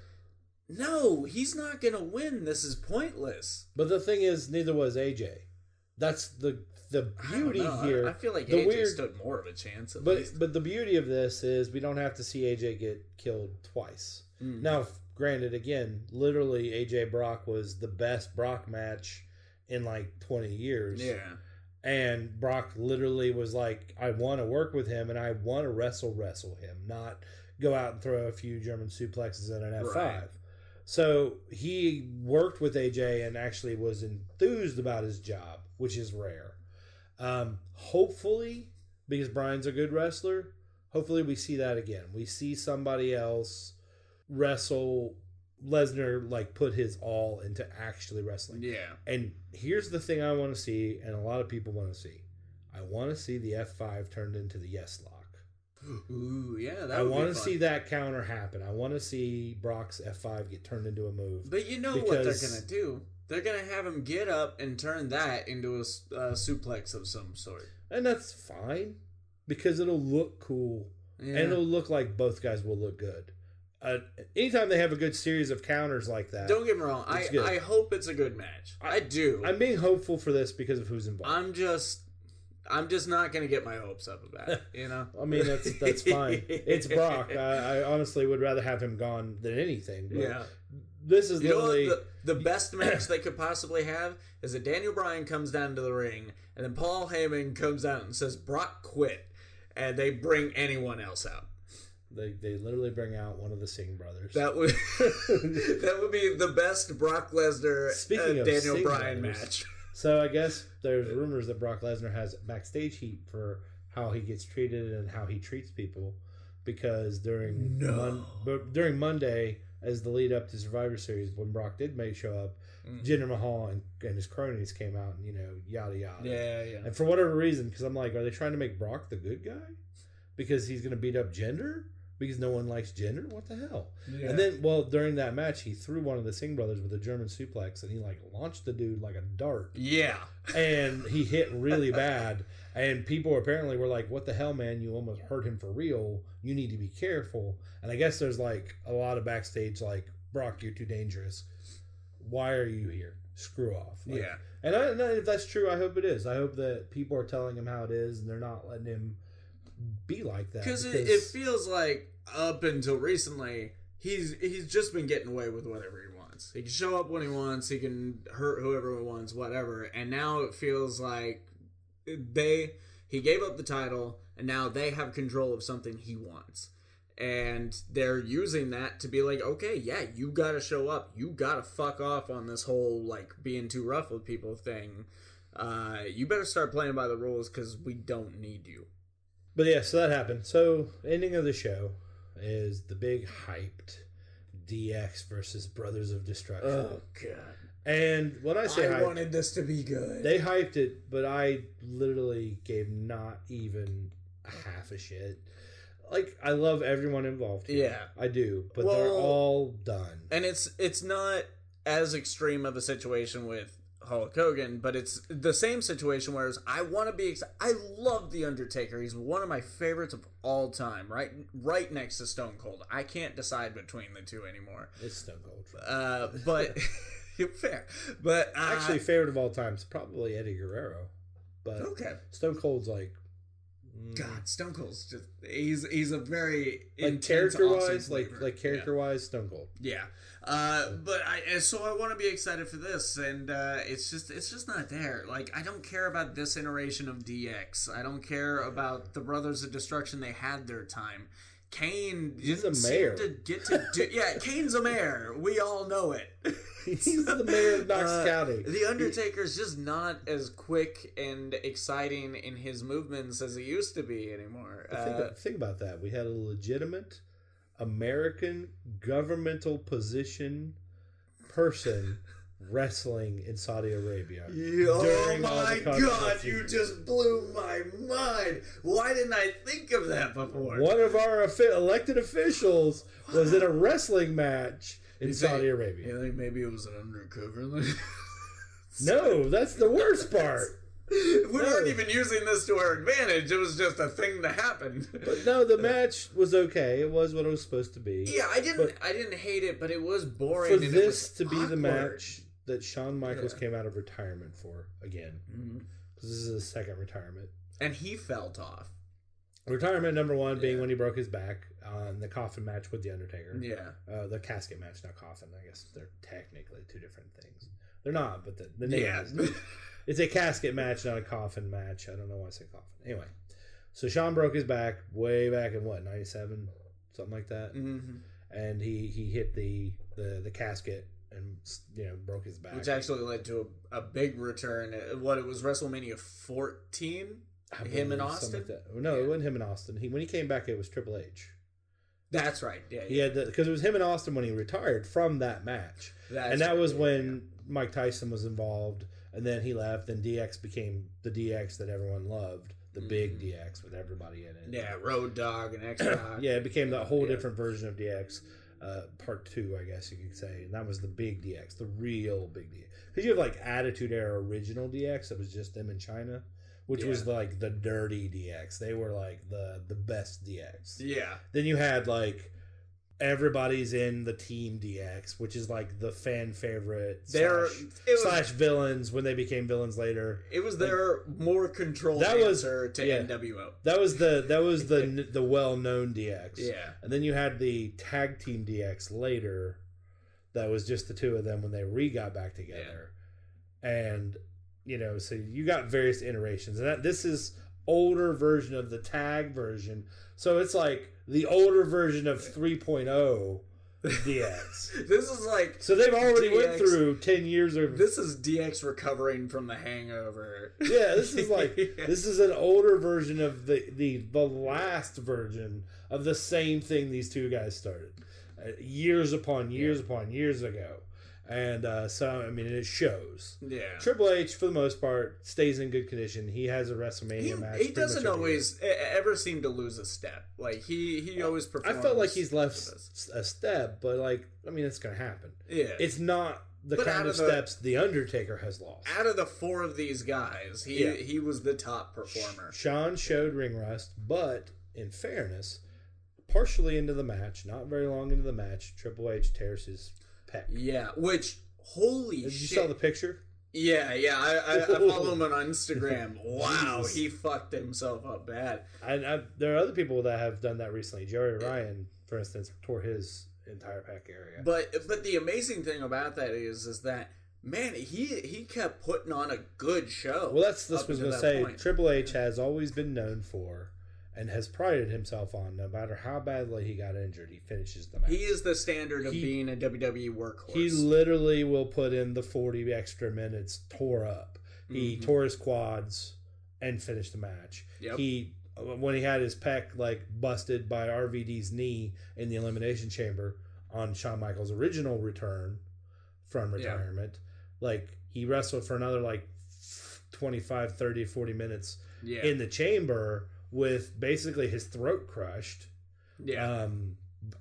no, he's not going to win. This is pointless. But the thing is, neither was AJ. That's the beauty here. I feel like AJ stood more of a chance. At least. But the beauty of this is we don't have to see AJ get killed twice. Now, granted, again, literally AJ Brock was the best Brock match in like 20 years. Yeah. And Brock literally was like, I want to work with him and I want to wrestle him, not go out and throw a few German suplexes and an F5. Right. So he worked with AJ and actually was enthused about his job, which is rare. Hopefully, because Bryan's a good wrestler, hopefully we see that again. We see somebody else wrestle Lesnar, like put his all into actually wrestling. Yeah. And here's the thing I want to see, and a lot of people want to see. I want to see the F5 turned into the yes lock. Ooh, yeah, that I want to see that counter happen. I want to see Brock's F5 get turned into a move. But you know what they're going to do? They're going to have him get up and turn that into a suplex of some sort. And that's fine, because it'll look cool. Yeah. And it'll look like both guys will look good. Anytime they have a good series of counters like that. Don't get me wrong. I hope it's a good match. I do. I'm being hopeful for this because of who's involved. I'm just not going to get my hopes up about it, you know? I mean, that's fine. It's Brock. I honestly would rather have him gone than anything. But yeah. This is literally... The best match they could possibly have is that Daniel Bryan comes down to the ring, and then Paul Heyman comes out and says, Brock quit, and they bring anyone else out. They literally bring out one of the Singh brothers. That would be the best Brock Lesnar Daniel Bryan match. So I guess there's rumors that Brock Lesnar has backstage heat for how he gets treated and how he treats people, because during Monday, as the lead up to Survivor Series, when Brock did show up, Jinder Mahal and his cronies came out and, yada yada. Yeah. And for whatever reason, because I'm like, are they trying to make Brock the good guy? Because he's going to beat up Jinder? Because no one likes Jinder? What the hell? Yeah. And then, during that match, he threw one of the Singh brothers with a German suplex, and he, launched the dude like a dart. Yeah. And he hit really bad. And people apparently were like, what the hell, man? You almost hurt him for real. You need to be careful. And I guess there's, a lot of backstage, Brock, you're too dangerous. Why are you here? Screw off. Yeah. And if that's true, I hope it is. I hope that people are telling him how it is, and they're not letting him be like that. Because it feels like up until recently he's just been getting away with whatever he wants. He can show up when he wants, he can hurt whoever he wants, whatever. And now it feels like he gave up the title, and now they have control of something he wants, and they're using that to be like, okay, yeah, you gotta show up, you gotta fuck off on this whole being too rough with people thing. You better start playing by the rules, because we don't need you. But yeah, so that happened. So, ending of the show is the big hyped DX versus Brothers of Destruction. Oh, God. And when I say I wanted this to be good. They hyped it, but I literally gave not even a half a shit. I love everyone involved here. Yeah. I do. But they're all done. And it's not as extreme of a situation with Hulk Hogan, but it's the same situation, whereas I want to be I love The Undertaker. He's one of my favorites of all time, right next to Stone Cold. I can't decide between the two anymore. It's Stone Cold. But fair. But actually, favorite of all time is probably Eddie Guerrero. But okay. Stone Cold's God, Stone Cold's just he's a very character wise, awesome character wise, Stone Cold. Yeah. But I want to be excited for this, and it's just not there. I don't care about this iteration of DX. I don't care about the Brothers of Destruction. They had their time. Kane he's a mayor. To get to do, yeah, Kane's a mayor. We all know it. He's the mayor of Knox County. The Undertaker's just not as quick and exciting in his movements as he used to be anymore. Think about that. We had a legitimate American governmental position person wrestling in Saudi Arabia. Oh my God, you just blew my mind. Why didn't I think of that before? One of our elected officials was in a wrestling match in Saudi Arabia. You think maybe it was an undercover? No, that's the worst part. We weren't even using this to our advantage. It was just a thing that happened. But no, the match was okay. It was what it was supposed to be. Yeah, I didn't hate it, but it was boring. For and this to be awkward. the match that Shawn Michaels came out of retirement for again, because this is his second retirement, and he felt off. Retirement number one being when he broke his back on the coffin match with The Undertaker. Yeah. The casket match, not coffin. I guess they're technically two different things. They're not, but the name is. It's a casket match, not a coffin match. I don't know why I say coffin. Anyway, so Shawn broke his back way back in what, 97? Something like that. Mm-hmm. And he hit the casket and, broke his back. Which actually led to a big return. It was WrestleMania 14? Him and Austin? Like no, it wasn't him and Austin. When he came back, it was Triple H. That's right. Yeah. He had because it was him and Austin when he retired from that match, that was when Mike Tyson was involved, and then he left, and DX became the DX that everyone loved, the big DX with everybody in it. Yeah, Road Dogg and X-Pac. Yeah, it became the whole different version of DX, part 2, I guess you could say, and that was the big DX, the real big DX. Because you have like Attitude Era original DX, that was just them in China. Which was like the dirty DX. They were like the best DX. Yeah. Then you had like everybody's in the team DX, which is like the fan favorite slash villains when they became villains later. It was their more controlled answer to NWO. That was the well known DX. Yeah. And then you had the tag team DX later. That was just the two of them when they got back together. Yeah. And so you got various iterations, and this is older version of the tag version. So it's like the older version of 3.0 DX. This is like so they've already went through 10 years of. This is DX recovering from the hangover. Yeah, this is like this is an older version of the last version of the same thing these two guys started years upon years upon years ago. And so, I mean, it shows. Yeah. Triple H, for the most part, stays in good condition. He has a WrestleMania match. He doesn't always ever seem to lose a step. Like, he always performs. I felt like he's left a step, but, like, I mean, it's going to happen. Yeah. It's not the kind of steps The Undertaker has lost. Out of the 4 of these guys, he was the top performer. Shawn showed ring rust, but, in fairness, partially into the match, not very long into the match, Triple H tears his pec. Yeah, which, holy shit. Did you saw the picture? Yeah, I follow him on Instagram. Wow, he fucked himself up bad. There are other people that have done that recently. Joey Ryan, for instance, tore his entire pec area. But the amazing thing about that is that, man, he kept putting on a good show. Well, this was going to say, point. Triple H has always been known for and has prided himself on, no matter how badly he got injured, he finishes the match. He is the standard of being a WWE workhorse. He literally will put in the 40 extra minutes tore up. He tore his quads and finished the match. Yep. When he had his pec like busted by RVD's knee in the Elimination Chamber on Shawn Michaels' original return from retirement, like he wrestled for another like 25, 30, 40 minutes in the chamber with basically his throat crushed. Yeah.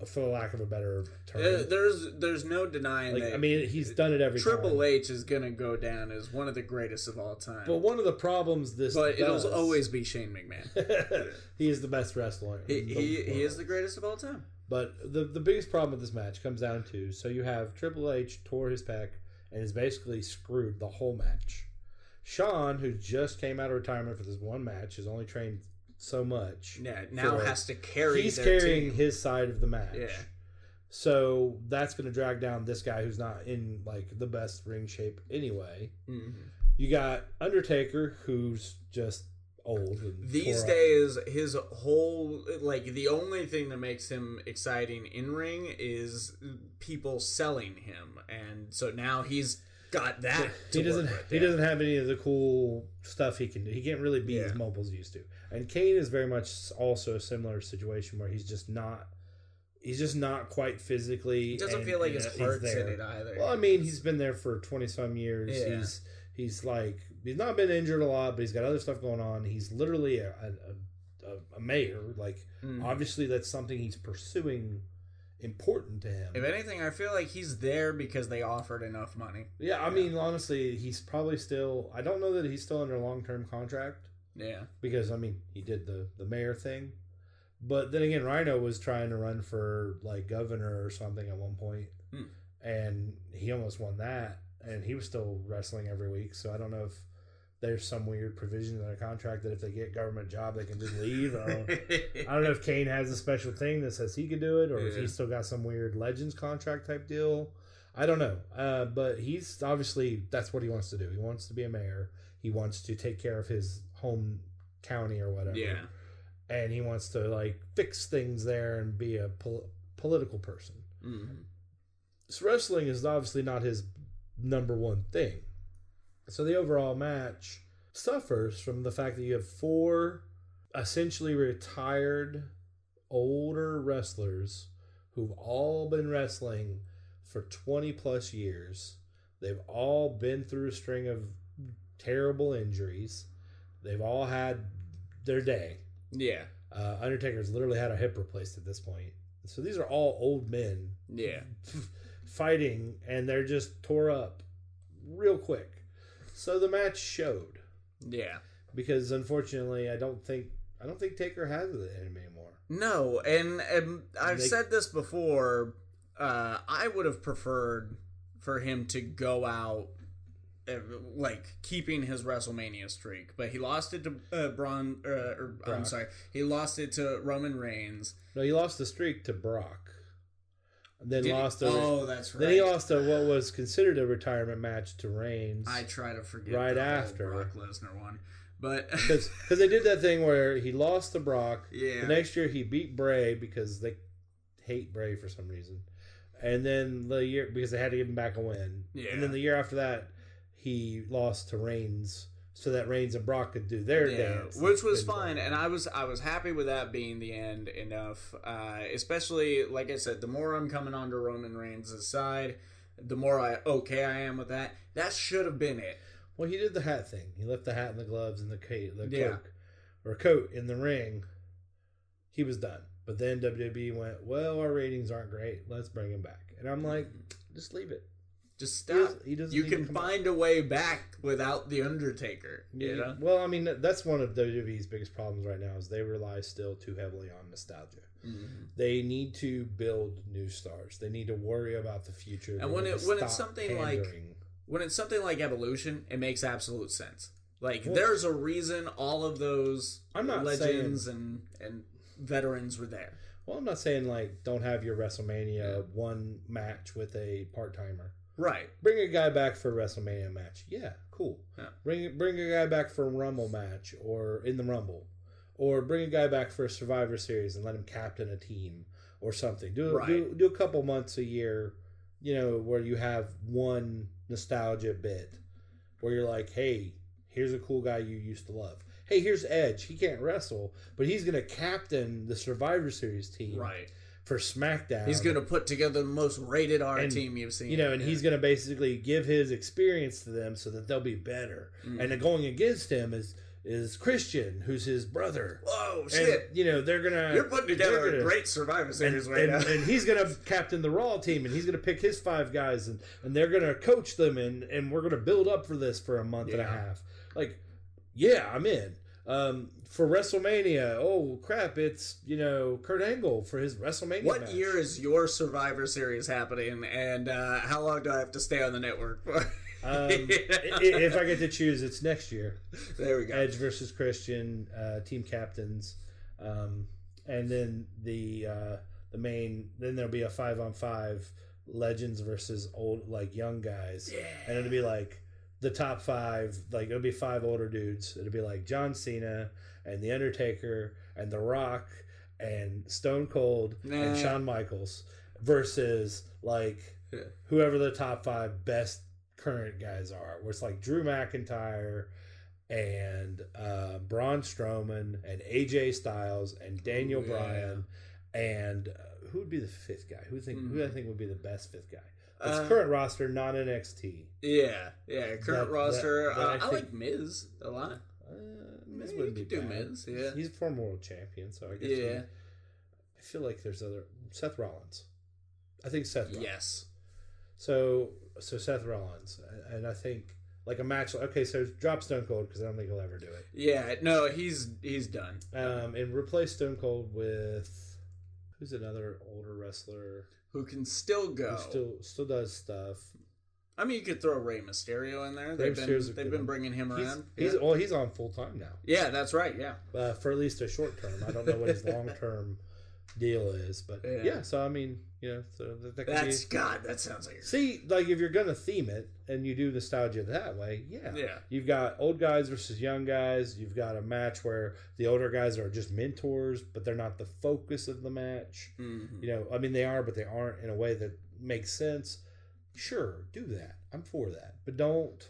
For the lack of a better term. There's no denying that. I mean, he's done it every time. Triple H is going to go down as one of the greatest of all time. But one of the problems it'll always be Shane McMahon. He is the best wrestler. He is the greatest of all time. But the biggest problem with this match comes down to, so you have Triple H tore his pec and is basically screwed the whole match. Shawn, who just came out of retirement for this one match, has only trained so much. Yeah, now has to carry. He's carrying his side of the match. Yeah. So that's going to drag down this guy who's not in like the best ring shape anyway. Mm-hmm. You got Undertaker, who's just old. And these days, his whole the only thing that makes him exciting in ring is people selling him, and so now he's got that. He doesn't have any of the cool stuff he can do. He can't really be as mobile as he used to. And Kane is very much also a similar situation where he's just not quite physically. He doesn't feel like his heart's in it either. Well, I mean, he's been there for 20-some years. Yeah. He's not been injured a lot, but he's got other stuff going on. He's literally a mayor. Obviously that's something he's pursuing important to him. If anything, I feel like he's there because they offered enough money. Yeah, I mean, honestly, he's probably still... I don't know that he's still under a long-term contract. Yeah. Because, I mean, he did the mayor thing. But then again, Rhino was trying to run for, like, governor or something at one point. And he almost won that. And he was still wrestling every week. So I don't know if there's some weird provision in their contract that if they get a government job, they can just leave. I don't know if Kane has a special thing that says he could do it, or if he's still got some weird Legends contract type deal. I don't know. But he's obviously, that's what he wants to do. He wants to be a mayor. He wants to take care of his home county or whatever. Yeah. And he wants to, like, fix things there and be a political person. Mm-hmm. So wrestling is obviously not his number one thing. So the overall match suffers from the fact that you have 4 essentially retired older wrestlers who've all been wrestling for 20 plus years. They've all been through a string of terrible injuries. They've all had their day. Yeah. Undertaker's literally had a hip replaced at this point. So these are all old men. Yeah. Fighting, and they're just tore up real quick. So the match showed. Yeah. Because unfortunately, I don't think Taker has it anymore. No, and I've said this before. I would have preferred for him to go out, like, keeping his WrestleMania streak, but he lost it to I'm sorry, he lost it to Roman Reigns. No, he lost the streak to Brock. Then that's right. Then he lost a what was considered a retirement match to Reigns. I try to forget right the after Brock Lesnar one, but because they did that thing where he lost to Brock. Yeah. The next year he beat Bray because they hate Bray for some reason, and then the year because they had to give him back a win. Yeah. And then the year after that he lost to Reigns so that Reigns and Brock could do their dance, which was fine, and I was happy with that being the end enough. Especially, like I said, the more I'm coming on to Roman Reigns' side, the more I am with that. That should have been it. Well, he did the hat thing. He left the hat and the gloves and the cloak or coat in the ring. He was done. But then WWE went, well, our ratings aren't great. Let's bring him back. And I'm like, just leave it. Just stop. You can find a way back without The Undertaker. You know? Well, I mean, that's one of WWE's biggest problems right now is they rely still too heavily on nostalgia. Mm-hmm. They need to build new stars. They need to worry about the future. And when it's something like Evolution, it makes absolute sense. Like, there's a reason all of those legends and veterans were there. Well, I'm not saying, like, don't have your WrestleMania one match with a part-timer. Right. Bring a guy back for a WrestleMania match. Yeah, cool. Yeah. Bring a guy back for a Rumble match or in the Rumble. Or bring a guy back for a Survivor Series and let him captain a team or something. Do a couple months a year, where you have one nostalgia bit where you're like, hey, here's a cool guy you used to love. Hey, here's Edge. He can't wrestle, but he's going to captain the Survivor Series team. Right. For SmackDown. He's going to put together the most rated R team you've seen. And he's going to basically give his experience to them so that they'll be better. Mm. And then going against him is Christian, who's his brother. Whoa, shit. And, they're going to... You're putting together a great Survivor Series right now. And he's going to captain the Raw team, and he's going to pick his 5 guys, and they're going to coach them, and we're going to build up for this for a month and a half. Like, yeah, I'm in. For WrestleMania, oh crap, it's, Kurt Angle for his WrestleMania match. Year is your Survivor Series happening, and how long do I have to stay on the network for? If I get to choose, it's next year. There we go. Edge versus Christian, team captains, and then the main. Then there'll be a 5-on-5 legends versus old young guys, and it'll be like the top 5. Like it'll be 5 older dudes. It'll be like John Cena and The Undertaker and The Rock and Stone Cold and Shawn Michaels versus whoever the top 5 best current guys are, where it's like Drew McIntyre and Braun Strowman and AJ Styles and Daniel Bryan and who would be the 5th guy? Who I think would be the best 5th guy? It's current roster, not NXT. Yeah, current roster. I like Miz a lot. Miz wouldn't be bad. Miz, yeah. He's a former world champion, so I guess. Yeah. I feel like there's other Seth Rollins. I think Seth Rollins. Yes. So Seth Rollins, and I think like a match. Okay, so drop Stone Cold because I don't think he'll ever do it. Yeah, no, he's done. And replace Stone Cold with who's another older wrestler who can still go, who still does stuff. I mean, you could throw Rey Mysterio in there. They've been bringing him around. He's on full time now. Yeah, that's right. Yeah, for at least a short term. I don't know what his long term deal is, but yeah. So I mean, so that sounds like see, like if you're gonna theme it and you do nostalgia that way, yeah. You've got old guys versus young guys. You've got a match where the older guys are just mentors, but they're not the focus of the match. Mm-hmm. I mean they are, but they aren't in a way that makes sense. Sure, do that. I'm for that, but don't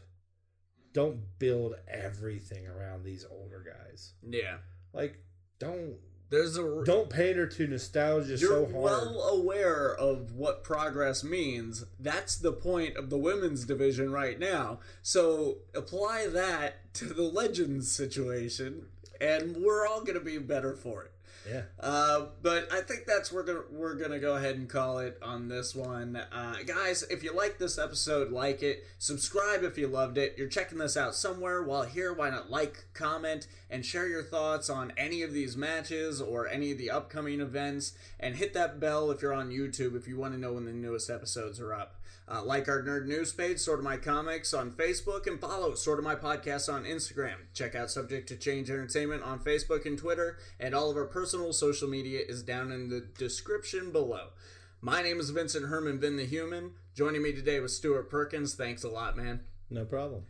build everything around these older guys. Yeah, like don't pander to nostalgia so hard. You're well aware of what progress means. That's the point of the women's division right now. So apply that to the Legends situation, and we're all going to be better for it. Yeah. But I think that's where we're gonna go ahead and call it on this one. Guys, if you like this episode, like it. Subscribe if you loved it. You're checking this out somewhere. While here, why not like, comment, and share your thoughts on any of these matches or any of the upcoming events. And hit that bell if you're on YouTube if you want to know when the newest episodes are up. Like our Nerd News page, Sorta My Comics on Facebook, and follow Sorta My Podcast on Instagram. Check out Subject to Change Entertainment on Facebook and Twitter, and all of our personal social media is down in the description below. My name is Vincent Herman, Vin The Human. Joining me today was Stewart Perkins. Thanks a lot, man. No problem.